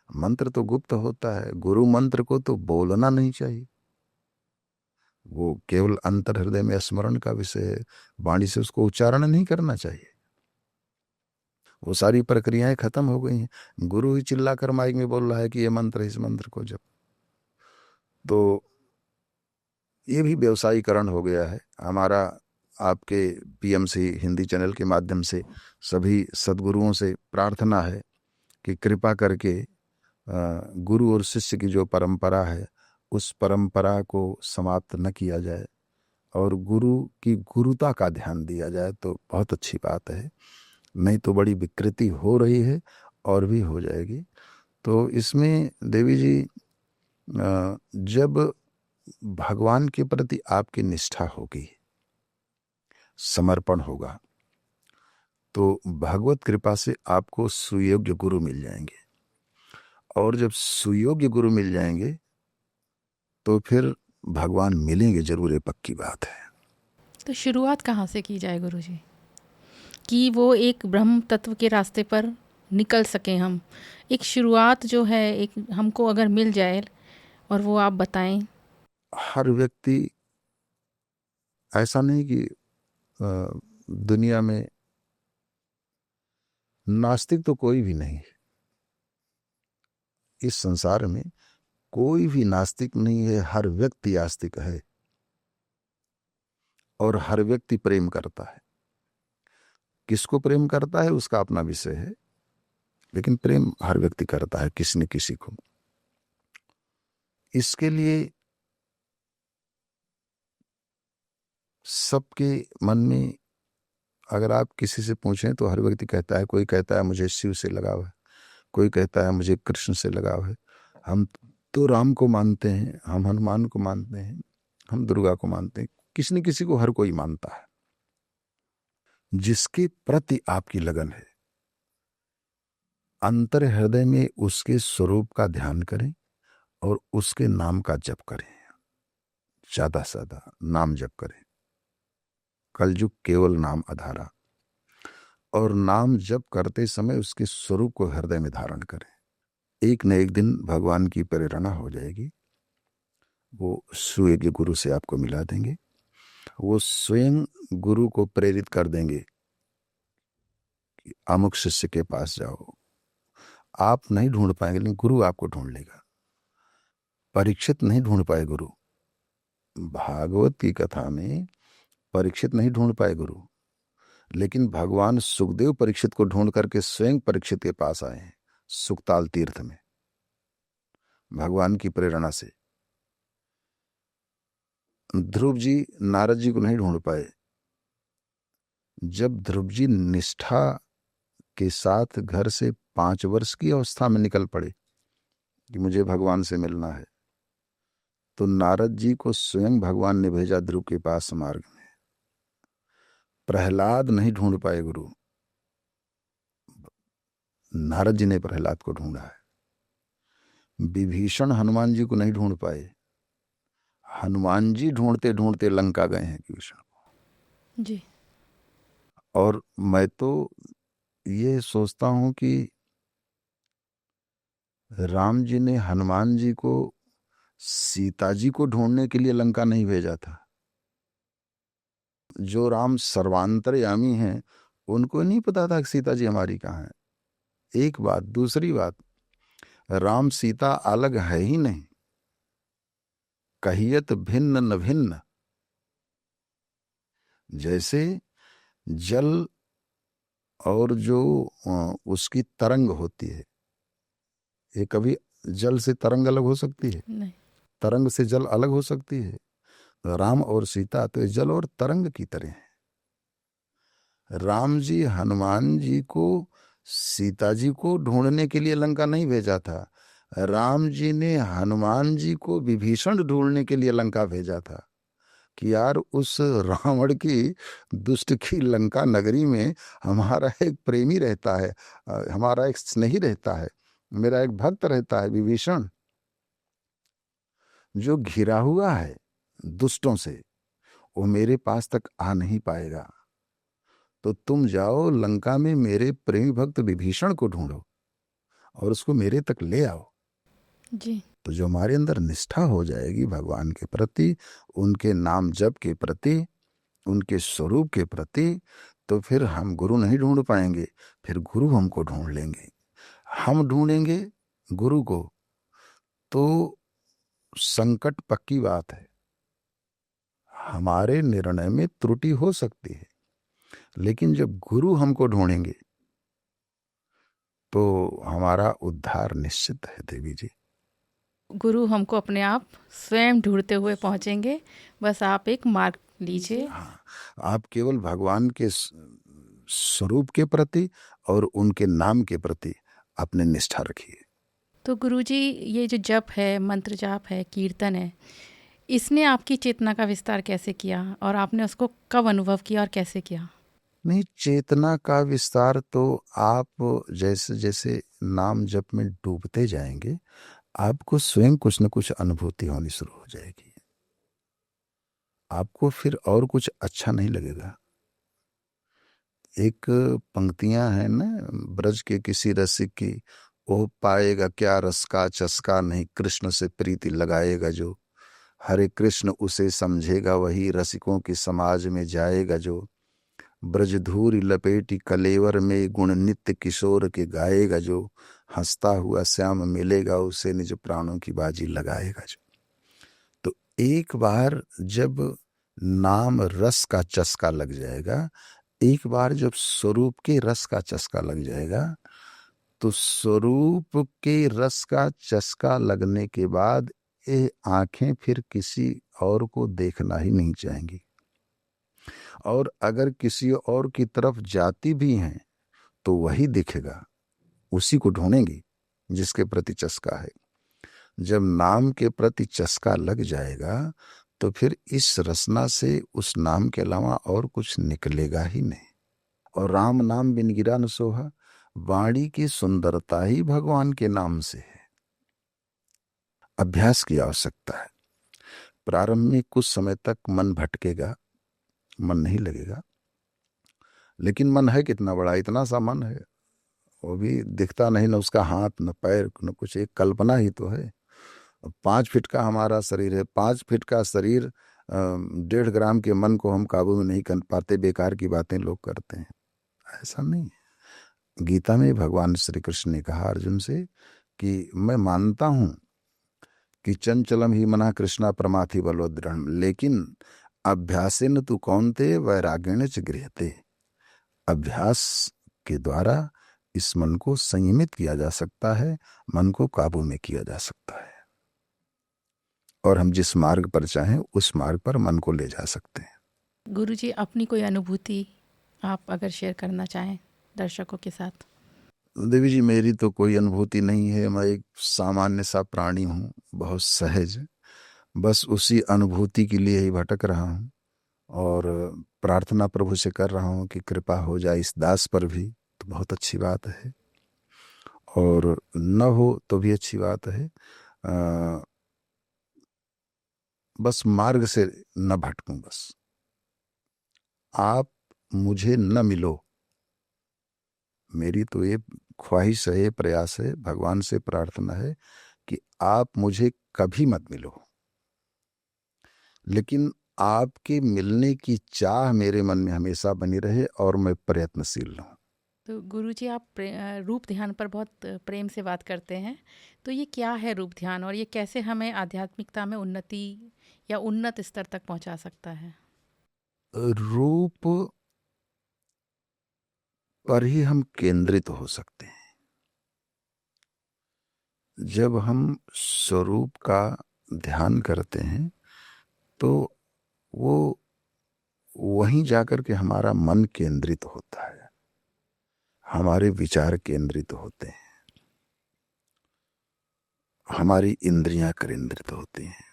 मंत्र तो गुप्त होता है, गुरु मंत्र को तो बोलना नहीं चाहिए, वो केवल अंतर हृदय में स्मरण का विषय है, वाणी से उसको उच्चारण नहीं करना चाहिए। वो सारी प्रक्रियाएं खत्म हो गई हैं। गुरु ही चिल्ला कर माइक में बोल रहा है कि ये मंत्र, इस मंत्र को जप। तो ये भी व्यवसायीकरण हो गया है। हमारा आपके पीएमसी हिंदी चैनल के माध्यम से सभी सद्गुरुओं से प्रार्थना है कि कृपा करके गुरु और शिष्य की जो परंपरा है उस परंपरा को समाप्त न किया जाए और गुरु की गुरुता का ध्यान दिया जाए तो बहुत अच्छी बात है। नहीं तो बड़ी विकृति हो रही है और भी हो जाएगी। तो इसमें देवी जी, जब भगवान के प्रति आपकी निष्ठा होगी, समर्पण होगा, तो भगवत कृपा से आपको सुयोग्य गुरु मिल जाएंगे। और जब सुयोग्य गुरु मिल जाएंगे तो फिर भगवान मिलेंगे जरूर, ये पक्की बात है। तो शुरुआत कहाँ से की जाए गुरुजी, कि वो एक ब्रह्म तत्व के रास्ते पर निकल सकें हम, एक शुरुआत जो है एक हमको अगर मिल जाए और वो आप बताएं। हर व्यक्ति, ऐसा नहीं कि दुनिया में नास्तिक तो कोई भी नहीं है। इस संसार में कोई भी नास्तिक नहीं है, हर व्यक्ति आस्तिक है और हर व्यक्ति प्रेम करता है। किसको प्रेम करता है उसका अपना विषय है, लेकिन प्रेम हर व्यक्ति करता है किसी न किसी को। इसके लिए सबके मन में अगर आप किसी से पूछें तो हर व्यक्ति कहता है, कोई कहता है मुझे शिव से लगाव है, कोई कहता है मुझे कृष्ण से लगाव है, हम तो राम को मानते हैं, हम हनुमान को मानते हैं, हम दुर्गा को मानते हैं। किसी न किसी को हर कोई मानता है। जिसके प्रति आपकी लगन है, अंतर हृदय में उसके स्वरूप का ध्यान करें और उसके नाम का जप करें। ज्यादा से ज्यादा नाम जप करें। कलयुग केवल नाम आधारा। और नाम जप करते समय उसके स्वरूप को हृदय में धारण करें। एक न एक दिन भगवान की प्रेरणा हो जाएगी, वो स्वयं के गुरु से आपको मिला देंगे। वो स्वयं गुरु को प्रेरित कर देंगे कि अमुक शिष्य के पास जाओ। आप नहीं ढूंढ पाएंगे, लेकिन गुरु आपको ढूंढ लेगा। परीक्षित नहीं ढूंढ पाए गुरु। भागवत की कथा में परीक्षित नहीं ढूंढ पाए गुरु, लेकिन भगवान सुखदेव परीक्षित को ढूंढ करके स्वयं परीक्षित के पास आए हैं, सुखताल तीर्थ में, भगवान की प्रेरणा से। ध्रुव जी नारद जी को नहीं ढूंढ पाए। जब ध्रुव जी निष्ठा के साथ घर से 5 वर्ष की अवस्था में निकल पड़े कि मुझे भगवान से मिलना है, तो नारद जी को स्वयं भगवान ने भेजा ध्रुव के पास मार्ग में। प्रहलाद नहीं ढूंढ पाए गुरु, नारद जी ने प्रहलाद को ढूंढा है। विभीषण हनुमान जी को नहीं ढूंढ पाए, हनुमान जी ढूंढते ढूंढते लंका गए हैं विभीषण को जी। और मैं तो ये सोचता हूं कि राम जी ने हनुमान जी को सीता जी को ढूंढने के लिए लंका नहीं भेजा था। जो राम सर्वांतरयामी हैं, उनको नहीं पता था कि सीता जी हमारी कहाँ है। एक बात। दूसरी बात, राम सीता अलग है ही नहीं। कहियत भिन्न न भिन्न। जैसे जल और जो उसकी तरंग होती है, ये कभी जल से तरंग अलग हो सकती है? नहीं। तरंग से जल अलग हो सकती है? राम और सीता तो जल और तरंग की तरह हैं। राम जी हनुमान जी को सीता जी को ढूंढने के लिए लंका नहीं भेजा था। राम जी ने हनुमान जी को विभीषण ढूंढने के लिए लंका भेजा था कि यार उस रावण की दुष्ट की लंका नगरी में हमारा एक प्रेमी रहता है, हमारा एक स्नेही रहता है, मेरा एक भक्त रहता है विभीषण, जो घिरा हुआ है दुष्टों से, वो मेरे पास तक आ नहीं पाएगा। तो तुम जाओ लंका में मेरे प्रेमी भक्त विभीषण को ढूंढो और उसको मेरे तक ले आओ। जी। तो जो हमारे अंदर निष्ठा हो जाएगी भगवान के प्रति, उनके नाम जप के प्रति, उनके स्वरूप के प्रति, तो फिर हम गुरु नहीं ढूंढ पाएंगे, फिर गुरु हमको ढूंढ लेंगे। हम ढूंढेंगे गुरु को तो संकट पक्की बात है। हमारे निर्णय में त्रुटि हो सकती है, लेकिन जब गुरु हमको ढूंढेंगे तो हमारा उद्धार निश्चित है देवी जी। गुरु हमको अपने आप स्वयं ढूंढते हुए पहुंचेंगे, बस आप एक मार्ग लीजिए। हाँ, आप केवल भगवान के स्वरूप के प्रति और उनके नाम के प्रति अपने निष्ठा रखिए। तो गुरुजी, ये जो जप है, मंत्र जाप है, कीर्तन है, इसने आपकी चेतना का विस्तार कैसे किया और आपने उसको कब अनुभव किया और कैसे किया? नहीं, चेतना का विस्तार तो आप जैसे जैसे नाम जप में डूबते जाएंगे, आपको स्वयं कुछ न कुछ अनुभूति होनी शुरू हो जाएगी। आपको फिर और कुछ अच्छा नहीं लगेगा। एक पंक्तियां हैं ना ब्रज के किसी रसिक की, ओ पाएगा क्या रस का चस्का, नहीं कृष्ण से प्रीति लगाएगा जो, हरे कृष्ण उसे समझेगा वही, रसिकों की समाज में जाएगा जो, ब्रज धूरी लपेटी कलेवर में, गुण नित्य किशोर के गाएगा जो, हंसता हुआ श्याम मिलेगा उसे, निज प्राणों की बाजी लगाएगा जो। तो एक बार जब नाम रस का चस्का लग जाएगा, एक बार जब स्वरूप के रस का चस्का लग जाएगा, तो स्वरूप के रस का चस्का लगने के बाद ये आंखें फिर किसी और को देखना ही नहीं चाहेंगी, और अगर किसी और की तरफ जाती भी हैं तो वही दिखेगा, उसी को ढूंढेंगी जिसके प्रति चस्का है। जब नाम के प्रति चस्का लग जाएगा तो फिर इस रसना से उस नाम के अलावा और कुछ निकलेगा ही नहीं। और राम नाम बिन गिरा न सोहा, वाणी की सुंदरता ही भगवान के नाम से है। अभ्यास की आवश्यकता है। प्रारंभ में कुछ समय तक मन भटकेगा, मन नहीं लगेगा, लेकिन मन है कितना बड़ा, इतना सा मन है, वो भी दिखता नहीं, न उसका हाथ न पैर न कुछ, एक कल्पना ही तो है। 5 फीट का हमारा शरीर है, 5 फीट का शरीर, 1.5 ग्राम के मन को हम काबू में नहीं कर पाते, बेकार की बातें लोग करते हैं। ऐसा नहीं। गीता में भगवान श्री कृष्ण ने कहा अर्जुन से कि मैं मानता हूं कि चंचलम ही मना कृष्णा प्रमाथि बलोदृढ़, लेकिन अभ्यासेन तु कौन्ते वैराग्येण च गृह्यते। अभ्यास के द्वारा इस मन को संयमित किया जा सकता है, मन को काबू में किया जा सकता है, और हम जिस मार्ग पर चाहें उस मार्ग पर मन को ले जा सकते हैं। गुरुजी, अपनी कोई अनुभूति आप अगर शेयर करना चाहें दर्शकों के साथ। देवी जी, मेरी तो कोई अनुभूति नहीं है, मैं एक सामान्य सा प्राणी हूँ, बहुत सहज, बस उसी अनुभूति के लिए ही भटक रहा हूँ, और प्रार्थना प्रभु से कर रहा हूँ कि कृपा हो जाए इस दास पर भी, तो बहुत अच्छी बात है, और न हो तो भी अच्छी बात है। बस मार्ग से न भटकूं, बस आप मुझे न मिलो, मेरी तो ये ख्वाहिश है, प्रयास है, भगवान से प्रार्थना है कि आप मुझे कभी मत मिलो, लेकिन आपके मिलने की चाह मेरे मन में हमेशा बनी रहे और मैं प्रयत्नशील रहूं। तो गुरुजी, आप रूप ध्यान पर बहुत प्रेम से बात करते हैं, तो ये क्या है रूप ध्यान, और ये कैसे हमें आध्यात्मिकता में उन्नति या उन्नत स्तर तक पहुंचा सकता है? रूप पर ही हम केंद्रित हो सकते हैं। जब हम स्वरूप का ध्यान करते हैं तो वो वहीं जाकर के हमारा मन केंद्रित होता है, हमारे विचार केंद्रित होते हैं, हमारी इंद्रियां केंद्रित होती हैं।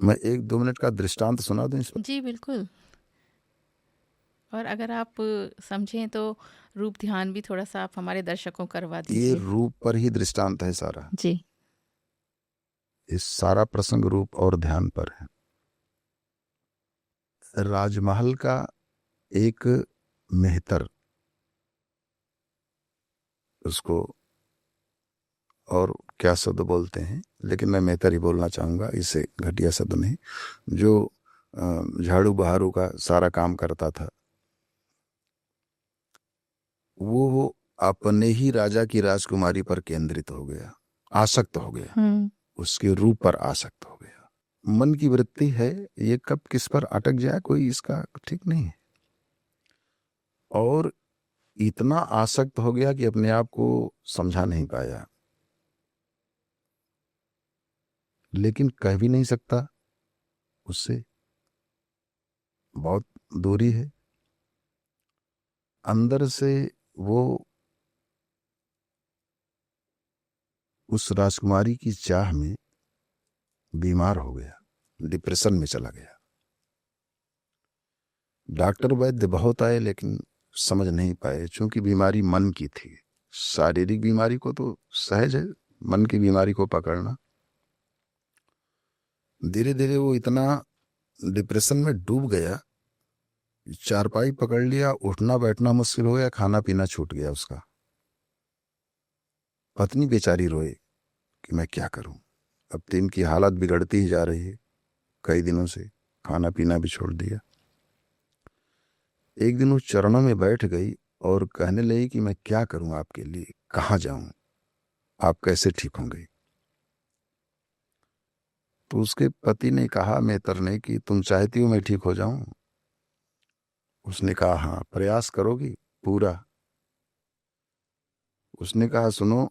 मैं 1-2 मिनट का दृष्टांत सुना दूं इस पर? जी बिल्कुल। और अगर आप समझें तो रूप ध्यान भी थोड़ा सा आप हमारे दर्शकों को करवा ये दीजिए। रूप पर ही दृष्टांत है सारा, जी। इस सारा प्रसंग रूप और ध्यान पर है। राजमहल का एक मेहतर, उसको और क्या शब्द बोलते हैं, लेकिन मैं मेहतर ही बोलना चाहूँगा, इसे घटिया शब्द नहीं, जो झाड़ू बहारू का सारा काम करता था, वो अपने ही राजा की राजकुमारी पर केंद्रित हो गया, आसक्त हो गया, उसके रूप पर आसक्त हो गया। मन की वृत्ति है, ये कब किस पर अटक जाए कोई इसका ठीक नहीं है, और इतना आसक्त हो गया कि अपने आप को समझा नहीं पाया, लेकिन कह भी नहीं सकता, उससे बहुत दूरी है। अंदर से वो उस राजकुमारी की चाह में बीमार हो गया, डिप्रेशन में चला गया। डॉक्टर वैद्य बहुत आए लेकिन समझ नहीं पाए, क्योंकि बीमारी मन की थी। शारीरिक बीमारी को तो सहज है, मन की बीमारी को पकड़ना। धीरे धीरे वो इतना डिप्रेशन में डूब गया चारपाई पकड़ लिया, उठना बैठना मुश्किल हो गया, खाना पीना छूट गया उसका। पत्नी बेचारी रोए कि मैं क्या करूं, अब तो इनकी हालत बिगड़ती ही जा रही है, कई दिनों से खाना पीना भी छोड़ दिया। एक दिन उस चरणों में बैठ गई और कहने लगी कि मैं क्या करूं आपके लिए, कहाँ जाऊं, आप कैसे ठीक होंगे। तो उसके पति ने कहा मेतर ने कि तुम चाहती हो मैं ठीक हो जाऊं। उसने कहा हाँ, प्रयास करोगी पूरा। उसने कहा सुनो,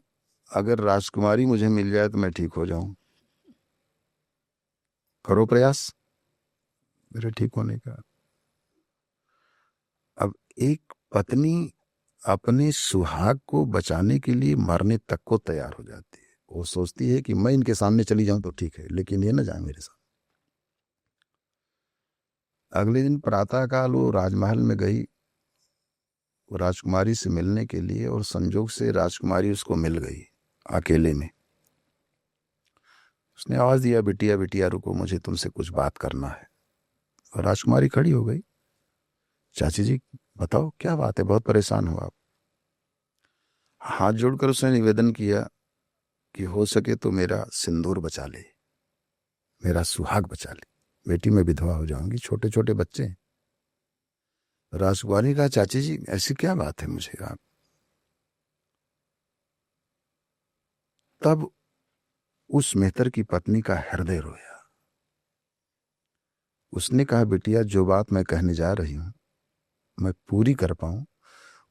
अगर राजकुमारी मुझे मिल जाए तो मैं ठीक हो जाऊं, करो प्रयास मेरे ठीक होने का। अब एक पत्नी अपने सुहाग को बचाने के लिए मरने तक को तैयार हो जाती है। वो सोचती है कि मैं इनके सामने चली जाऊं तो ठीक है, लेकिन ये ना जाए मेरे साथ। अगले दिन प्रातःकाल वो राजमहल में गई वो राजकुमारी से मिलने के लिए, और संजोग से राजकुमारी उसको मिल गई अकेले में। उसने आवाज दिया, बिटिया बिटिया रुको, मुझे तुमसे कुछ बात करना है। और राजकुमारी खड़ी हो गई। चाची जी बताओ क्या बात है, बहुत परेशान हो आप। हाथ जोड़कर उसने निवेदन किया कि हो सके तो मेरा सिंदूर बचा ले, मेरा सुहाग बचा ले, बेटी मैं विधवा हो जाऊंगी, छोटे छोटे बच्चे हैं। राजकुमारी ने कहा चाची जी ऐसी क्या बात है, मुझे आप। तब उस मेहतर की पत्नी का हृदय रोया। उसने कहा बिटिया जो बात मैं कहने जा रही हूं मैं पूरी कर पाऊं,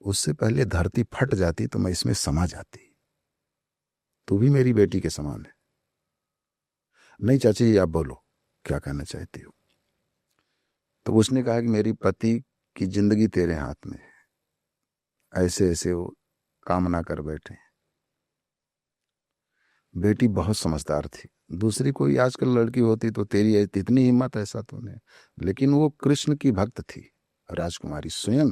उससे पहले धरती फट जाती तो मैं इसमें समा जाती। तू भी मेरी बेटी के समान है। नहीं चाची जी आप बोलो क्या कहना चाहती हो। तो उसने कहा कि मेरी पति की जिंदगी तेरे हाथ में है, ऐसे ऐसे वो कामना कर बैठे। बेटी बहुत समझदार थी, दूसरी कोई आजकल लड़की होती तो तेरी इतनी हिम्मत ऐसा तो नहीं, लेकिन वो कृष्ण की भक्त थी राजकुमारी स्वयं।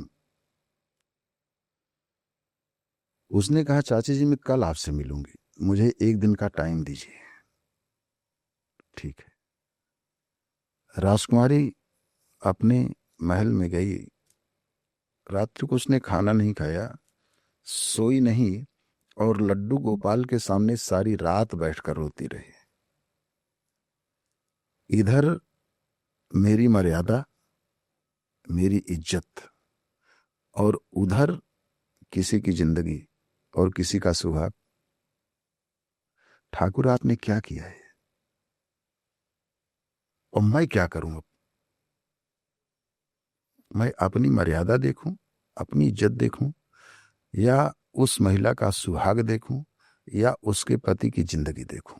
उसने कहा चाची जी मैं कल आपसे मिलूंगी, मुझे एक दिन का टाइम दीजिए। ठीक है। राजकुमारी अपने महल में गई। रात्रि को उसने खाना नहीं खाया, सोई नहीं, और लड्डू गोपाल के सामने सारी रात बैठकर रोती रही। इधर मेरी मर्यादा, मेरी इज्जत, और उधर किसी की जिंदगी और किसी का सुहाग। ठाकुर आपने क्या किया है, और मैं क्या करूं अब। मैं अपनी मर्यादा देखूं, अपनी इज्जत देखूं, या उस महिला का सुहाग देखूं, या उसके पति की जिंदगी देखूं।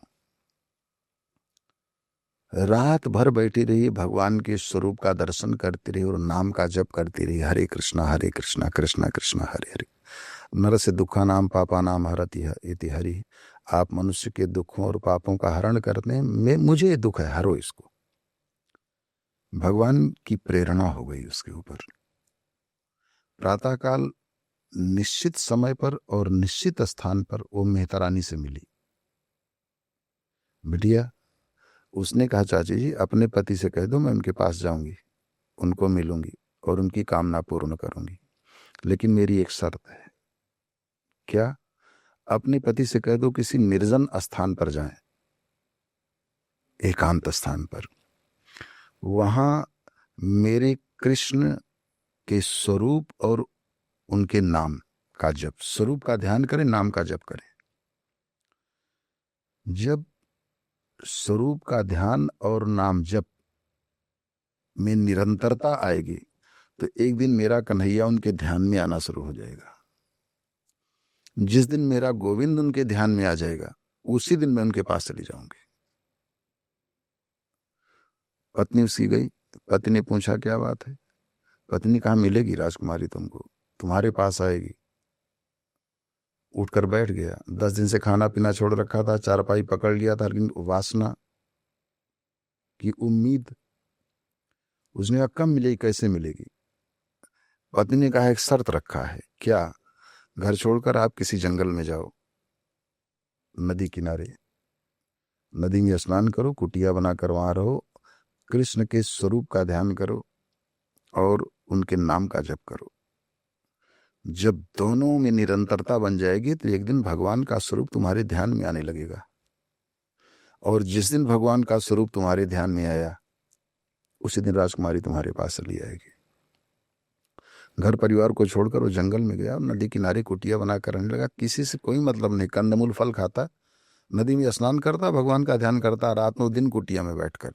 रात भर बैठी रही, भगवान के स्वरूप का दर्शन करती रही और नाम का जप करती रही, हरे कृष्णा कृष्णा कृष्णा हरे हरे। नर से दुखा नाम पापा नाम हरति इति हरि। आप मनुष्य के दुखों और पापों का हरण करते हैं, मैं मुझे ये दुख है, हरो इसको। भगवान की प्रेरणा हो गई उसके ऊपर। प्रातःकाल निश्चित समय पर और निश्चित स्थान पर वो मेहता रानी से मिली। बिटिया उसने कहा चाची जी अपने पति से कह दो मैं उनके पास जाऊंगी, उनको मिलूंगी और उनकी कामना पूर्ण करूंगी, लेकिन मेरी एक शर्त है। क्या। अपने पति से कह दो किसी निर्जन स्थान पर जाएं, एकांत स्थान पर, वहां मेरे कृष्ण के स्वरूप और उनके नाम का जप, स्वरूप का ध्यान करें, नाम का जप करें। जब स्वरूप का ध्यान और नाम जप में निरंतरता आएगी तो एक दिन मेरा कन्हैया उनके ध्यान में आना शुरू हो जाएगा। जिस दिन मेरा गोविंद उनके ध्यान में आ जाएगा उसी दिन मैं उनके पास चली जाऊंगी। पत्नी उसकी गई। पति ने पूछा क्या बात है। पत्नी कहा मिलेगी राजकुमारी तुमको, तुम्हारे पास आएगी। उठकर बैठ गया। 10 दिन से खाना पीना छोड़ रखा था, चारपाई पकड़ लिया था, लेकिन वासना की उम्मीद। उसने कहा कब मिलेगी, कैसे मिलेगी। पत्नी ने कहा एक शर्त रखा है। क्या। घर छोड़कर आप किसी जंगल में जाओ, नदी किनारे, नदी में स्नान करो, कुटिया बनाकर वहां रहो, कृष्ण के स्वरूप का ध्यान करो और उनके नाम का जप करो। जब दोनों में निरंतरता बन जाएगी तो एक दिन भगवान का स्वरूप तुम्हारे ध्यान में आने लगेगा। और जिस दिन भगवान का स्वरूप तुम्हारे ध्यान में आया उसी दिन राजकुमारी तुम्हारे पास चली आएगी। घर परिवार को छोड़कर वो जंगल में गया और नदी किनारे कुटिया बनाकर रहने लगा। किसी से कोई मतलब नहीं, कंदमूल फल खाता, नदी में स्नान करता, भगवान का ध्यान करता, रात में दिन कुटिया में बैठकर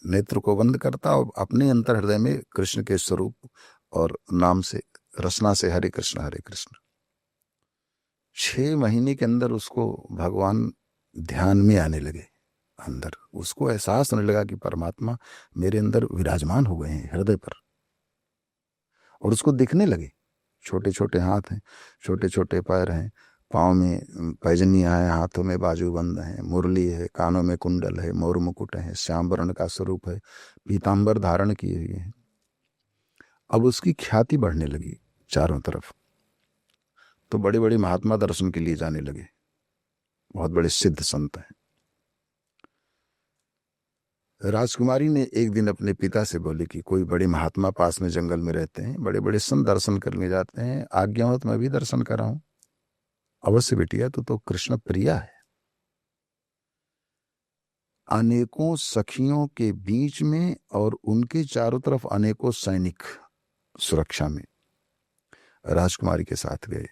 नेत्र को बंद करता और अपने अंतर हृदय में कृष्ण के स्वरूप और नाम से, रसना से हरे कृष्ण हरे कृष्ण। 6 महीने के अंदर उसको भगवान ध्यान में आने लगे। अंदर उसको एहसास होने लगा कि परमात्मा मेरे अंदर विराजमान हो गए हैं हृदय पर। और उसको दिखने लगे, छोटे छोटे हाथ हैं, छोटे छोटे पैर हैं, पाँव में पैजनियाँ हैं, हाथों में बाजूबंद हैं, मुरली है, कानों में कुंडल है, मोर मुकुट है, श्याम वर्ण का स्वरूप है, पीताम्बर धारण किए हुए हैं। अब उसकी ख्याति बढ़ने लगी चारों तरफ, तो बड़े बड़े महात्मा दर्शन के लिए जाने लगे, बहुत बड़े सिद्ध संत हैं। राजकुमारी ने एक दिन अपने पिता से बोली कि कोई बड़े महात्मा पास में जंगल में रहते हैं, बड़े बड़े संत दर्शन करने जाते हैं, आज्ञा हो तो मैं भी दर्शन कराऊं। अवश्य बेटिया, तो कृष्ण प्रिया है। अनेकों सखियों के बीच में और उनके चारों तरफ अनेकों सैनिक सुरक्षा में राजकुमारी के साथ गए।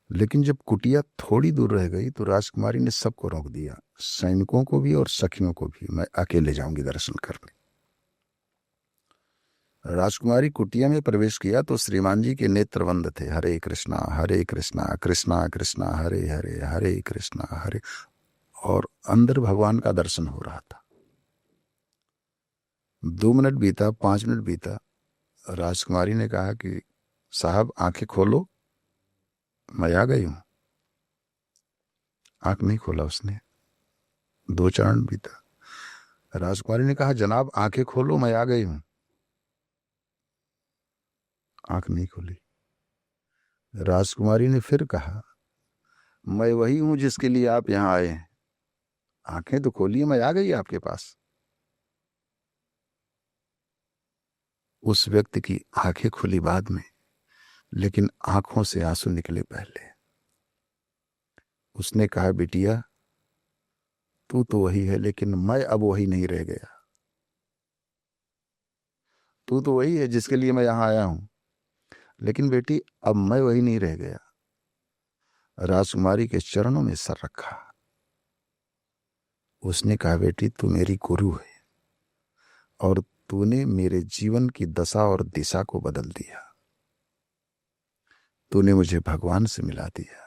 लेकिन जब कुटिया थोड़ी दूर रह गई तो राजकुमारी ने सबको रोक दिया, सैनिकों को भी और सखियों को भी। मैं अकेले जाऊंगी दर्शन करने। राजकुमारी कुटिया में प्रवेश किया तो श्रीमान जी के नेत्र बंद थे। हरे कृष्णा कृष्णा कृष्णा हरे हरे, हरे कृष्णा हरे, और अंदर भगवान का दर्शन हो रहा था। 2 मिनट बीता, 5 मिनट बीता, राजकुमारी ने कहा कि साहब आंखें खोलो, मैं आ गई हूं। आंख नहीं खोला उसने। 2 चरण बीता, राजकुमारी ने कहा जनाब आंखें खोलो, मैं आ गई हूं। आंख नहीं खोली। राजकुमारी ने फिर कहा मैं वही हूं जिसके लिए आप यहां आए हैं, आंखें तो खोलिए, मैं आ गई आपके पास। उस व्यक्ति की आंखें खुली बाद में, लेकिन आंखों से आंसू निकले पहले। उसने कहा बिटिया तू तो वही है, लेकिन मैं अब वही नहीं रह गया। तू तो वही है जिसके लिए मैं यहां आया हूं, लेकिन बेटी अब मैं वही नहीं रह गया। राजकुमारी के चरणों में सर रखा। उसने कहा बेटी तू मेरी गुरु है और तूने मेरे जीवन की दशा और दिशा को बदल दिया। तूने मुझे भगवान से मिला दिया।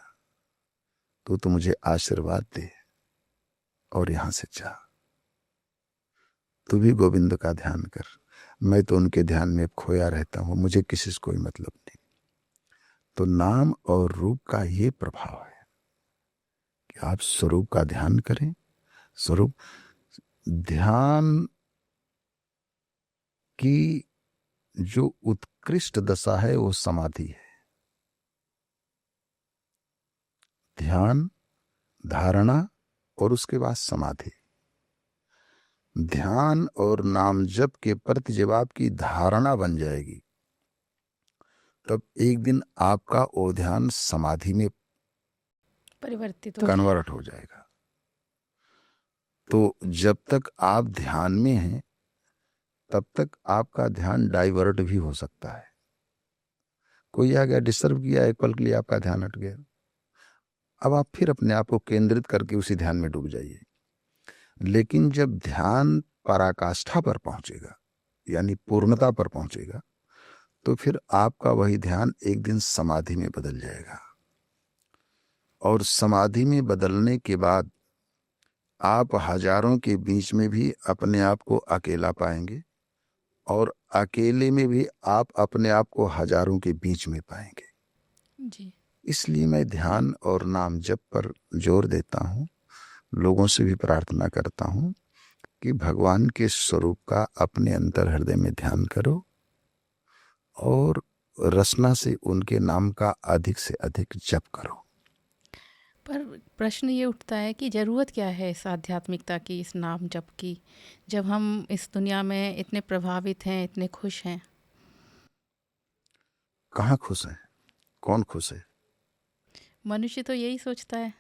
तू तो मुझे आशीर्वाद दे और यहां से जा। तू भी गोविंद का ध्यान कर। मैं तो उनके ध्यान में खोया रहता हूं, मुझे किसी से कोई मतलब नहीं। तो नाम और रूप का ये प्रभाव है कि आप स्वरूप का ध्यान करें। स्वरूप ध्यान की जो उत्कृष्ट दशा है वो समाधि है। ध्यान, धारणा और उसके बाद समाधि। ध्यान और नाम जप के प्रति जब आपकी धारणा बन जाएगी तब एक दिन आपका वो ध्यान समाधि में परिवर्तित कन्वर्ट हो जाएगा। तो जब तक आप ध्यान में हैं तब तक आपका ध्यान डाइवर्ट भी हो सकता है। कोई आ गया, डिस्टर्ब किया, एक पल के लिए आपका ध्यान हट गया। अब आप फिर अपने आप को केंद्रित करके उसी ध्यान में डूब जाइए। लेकिन जब ध्यान पराकाष्ठा पर पहुंचेगा, यानी पूर्णता पर पहुंचेगा, तो फिर आपका वही ध्यान एक दिन समाधि में बदल जाएगा। और समाधि में बदलने के बाद आप हजारों के बीच में भी अपने आप को अकेला पाएंगे और अकेले में भी आप अपने आप को हजारों के बीच में पाएंगे जी। इसलिए मैं ध्यान और नाम जप पर जोर देता हूँ। लोगों से भी प्रार्थना करता हूँ कि भगवान के स्वरूप का अपने अंतर हृदय में ध्यान करो और रसना से उनके नाम का अधिक से अधिक जप करो। पर प्रश्न ये उठता है कि ज़रूरत क्या है इस आध्यात्मिकता की, इस नाम जप की, जब हम इस दुनिया में इतने प्रभावित हैं, इतने खुश हैं। कहाँ खुश हैं? कौन खुश है? मनुष्य तो यही सोचता है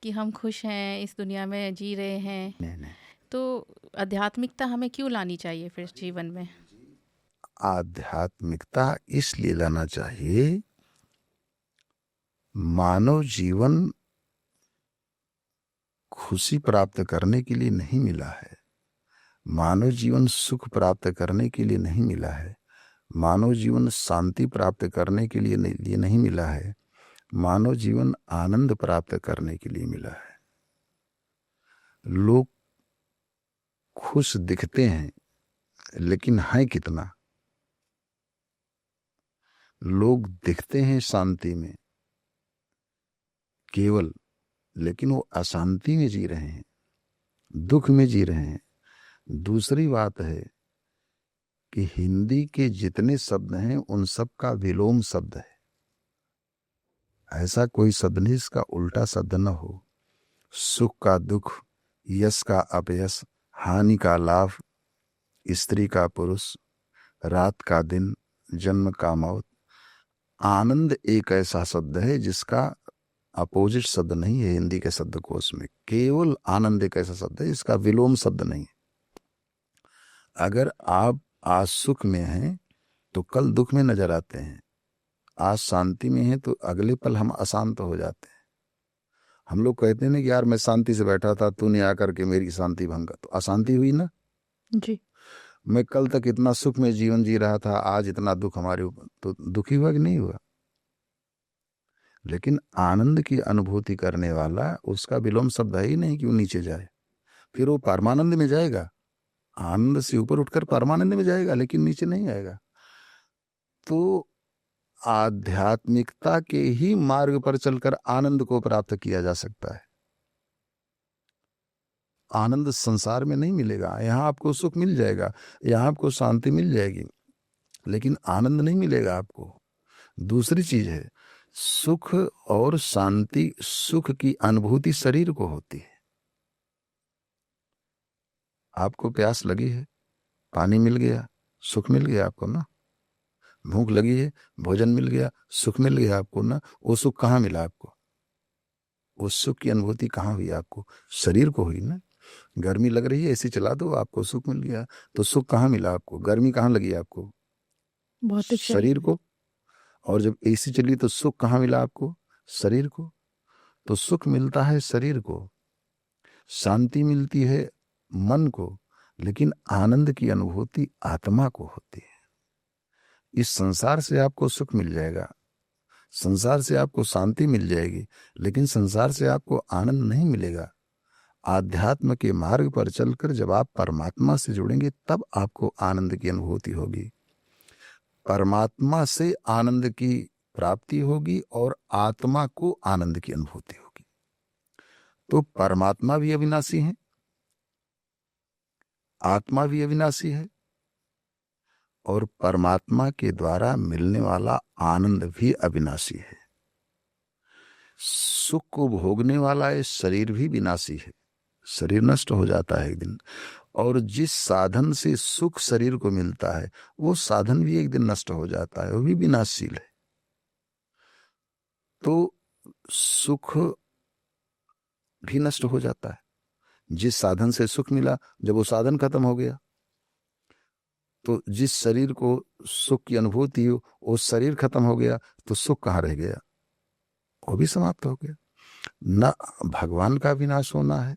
कि हम खुश हैं, इस दुनिया में जी रहे हैं। नहीं नहीं, तो आध्यात्मिकता हमें क्यों लानी चाहिए फिर जीवन में? आध्यात्मिकता इसलिए लाना चाहिए, मानव जीवन खुशी प्राप्त करने के लिए नहीं मिला है। मानव जीवन सुख प्राप्त करने के लिए नहीं मिला है। मानव जीवन शांति प्राप्त करने के लिए नहीं मिला है। मानव जीवन आनंद प्राप्त करने के लिए मिला है। लोग खुश दिखते हैं, लेकिन हैं कितना? लोग दिखते हैं शांति में केवल, लेकिन वो अशांति में जी रहे हैं, दुख में जी रहे हैं। दूसरी बात है कि हिंदी के जितने शब्द हैं उन सब का विलोम शब्द है। ऐसा कोई शब्द नहीं इसका उल्टा शब्द न हो। सुख का दुख, यश का अपयश, हानि का लाभ, स्त्री का पुरुष, रात का दिन, जन्म का मौत। आनंद एक ऐसा शब्द है जिसका अपोजिट शब्द नहीं है हिंदी के शब्दकोश में। केवल आनंद एक ऐसा शब्द है, इसका विलोम शब्द नहीं है। अगर आप आज सुख में हैं तो कल दुख में नजर आते हैं। आज शांति में हैं तो अगले पल हम अशांत हो जाते हैं। हम लोग कहते हैं ना कि यार मैं शांति से बैठा था, तूने आकर के मेरी शांति भंग कर, तो अशांति हुई ना। जी। मैं कल तक इतना सुख में जीवन जी रहा था, आज इतना दुख हमारे ऊपर, तो दुखी हुआ कि नहीं हुआ? लेकिन आनंद की अनुभूति करने वाला, उसका विलोम शब्द है ही नहीं कि वो नीचे जाए। फिर वो परमानंद में जाएगा, आनंद से ऊपर उठकर परमानंद में जाएगा, लेकिन नीचे नहीं आएगा। तो आध्यात्मिकता के ही मार्ग पर चलकर आनंद को प्राप्त किया जा सकता है। आनंद संसार में नहीं मिलेगा। यहाँ आपको सुख मिल जाएगा, यहाँ आपको शांति मिल जाएगी, लेकिन आनंद नहीं मिलेगा आपको। दूसरी चीज है, सुख और शांति, सुख की अनुभूति शरीर को होती है। आपको प्यास लगी है, पानी मिल गया, सुख मिल गया आपको ना। भूख लगी है, भोजन मिल गया, सुख मिल गया आपको ना। वो सुख कहाँ मिला आपको? वो सुख की अनुभूति कहाँ हुई आपको? शरीर को हुई ना। गर्मी लग रही है, एसी चला दो, आपको सुख मिल गया। तो सुख कहाँ मिला आपको? गर्मी कहाँ लगी आपको? भौतिक शरीर को। और जब एसी चली तो सुख कहाँ मिला आपको? शरीर को। तो सुख मिलता है शरीर को, शांति मिलती है मन को, लेकिन आनंद की अनुभूति आत्मा को होती है। इस संसार से आपको सुख मिल जाएगा, संसार से आपको शांति मिल जाएगी, लेकिन संसार से आपको आनंद नहीं मिलेगा। आध्यात्म के मार्ग पर चलकर जब आप परमात्मा से जुड़ेंगे तब आपको आनंद की अनुभूति होगी। परमात्मा से आनंद की प्राप्ति होगी और आत्मा को आनंद की अनुभूति होगी। तो परमात्मा भी अविनाशी है, आत्मा भी अविनाशी है, और परमात्मा के द्वारा मिलने वाला आनंद भी अविनाशी है। सुख को भोगने वाला ये शरीर भी विनाशी है, शरीर नष्ट हो जाता है एक दिन। और जिस साधन से सुख शरीर को मिलता है वो साधन भी एक दिन नष्ट हो जाता है, वो भी विनाशशील है। तो सुख भी नष्ट हो जाता है। जिस साधन से सुख मिला, जब वो साधन खत्म हो गया तो जिस शरीर को सुख की अनुभूति हो वो शरीर खत्म हो गया, तो सुख कहाँ रह गया? वो भी समाप्त हो गया। न भगवान का विनाश होना है,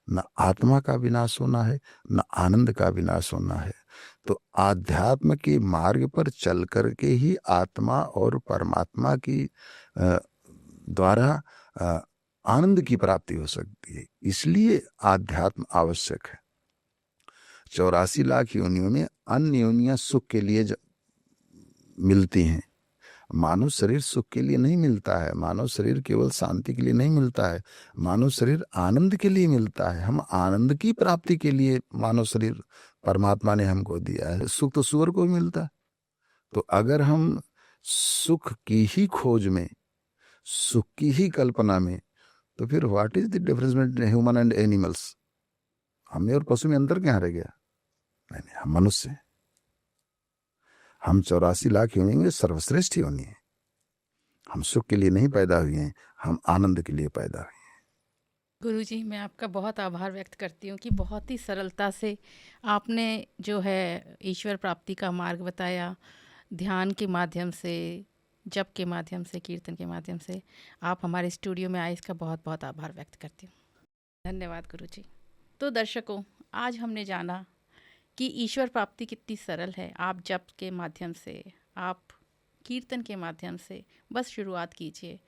न आत्मा का विनाश होना है, न आनंद का विनाश होना है। तो आध्यात्म के मार्ग पर चल करके ही आत्मा और परमात्मा की द्वारा आनंद की प्राप्ति हो सकती है। इसलिए आध्यात्म आवश्यक है। 84 लाख योनियों में अन्य योनियां सुख के लिए मिलती हैं। मानव शरीर सुख के लिए नहीं मिलता है, मानव शरीर केवल शांति के लिए नहीं मिलता है, मानव शरीर आनंद के लिए मिलता है। हम आनंद की प्राप्ति के लिए मानव शरीर परमात्मा ने हमको दिया है। सुख तो सुअर को भी मिलता है। तो अगर हम सुख की ही खोज में, सुख की ही कल्पना में तो फिर what is the difference between human and animals? हमें और पशु में अंतर क्या रह गया? नहीं, हम मनुष्य हैं। हम 84 लाख योनि में सर्वश्रेष्ठ योनि है। हम सुख के लिए नहीं पैदा हुए हैं, हम आनंद के लिए पैदा हुए हैं। गुरुजी, मैं आपका बहुत आभार व्यक्त करती हूँ कि बहुत ही सरलता से आपने जो है ईश्वर प्राप्ति का मार्ग बताया, ध्यान के माध्यम से, जप के माध्यम से, कीर्तन के माध्यम से। आप हमारे स्टूडियो में आए, इसका बहुत बहुत आभार व्यक्त करती हूँ। धन्यवाद गुरुजी। तो दर्शकों, आज हमने जाना कि ईश्वर प्राप्ति कितनी सरल है। आप जप के माध्यम से, आप कीर्तन के माध्यम से बस शुरुआत कीजिए।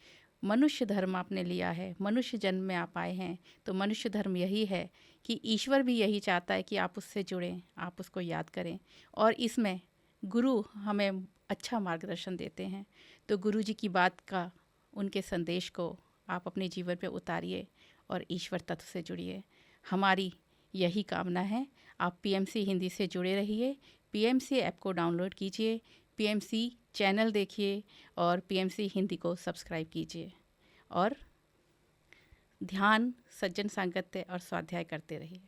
मनुष्य धर्म आपने लिया है, मनुष्य जन्म में आप आए हैं, तो मनुष्य धर्म यही है कि ईश्वर भी यही चाहता है कि आप उससे जुड़ें, आप उसको याद करें। और इसमें गुरु हमें अच्छा मार्गदर्शन देते हैं। तो गुरु जी की बात का, उनके संदेश को आप अपने जीवन पे उतारिए और ईश्वर तत्व से जुड़िए। हमारी यही कामना है। आप पीएमसी हिंदी से जुड़े रहिए। पीएमसी ऐप को डाउनलोड कीजिए, पीएमसी चैनल देखिए और पीएमसी हिंदी को सब्सक्राइब कीजिए और ध्यान, सज्जन साङ्गत्य और स्वाध्याय करते रहिए।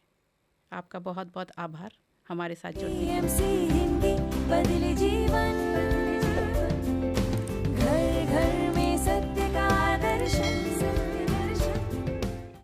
आपका बहुत बहुत आभार हमारे साथ जुड़ने के लिए। PMC हिंदी बदले जीवन।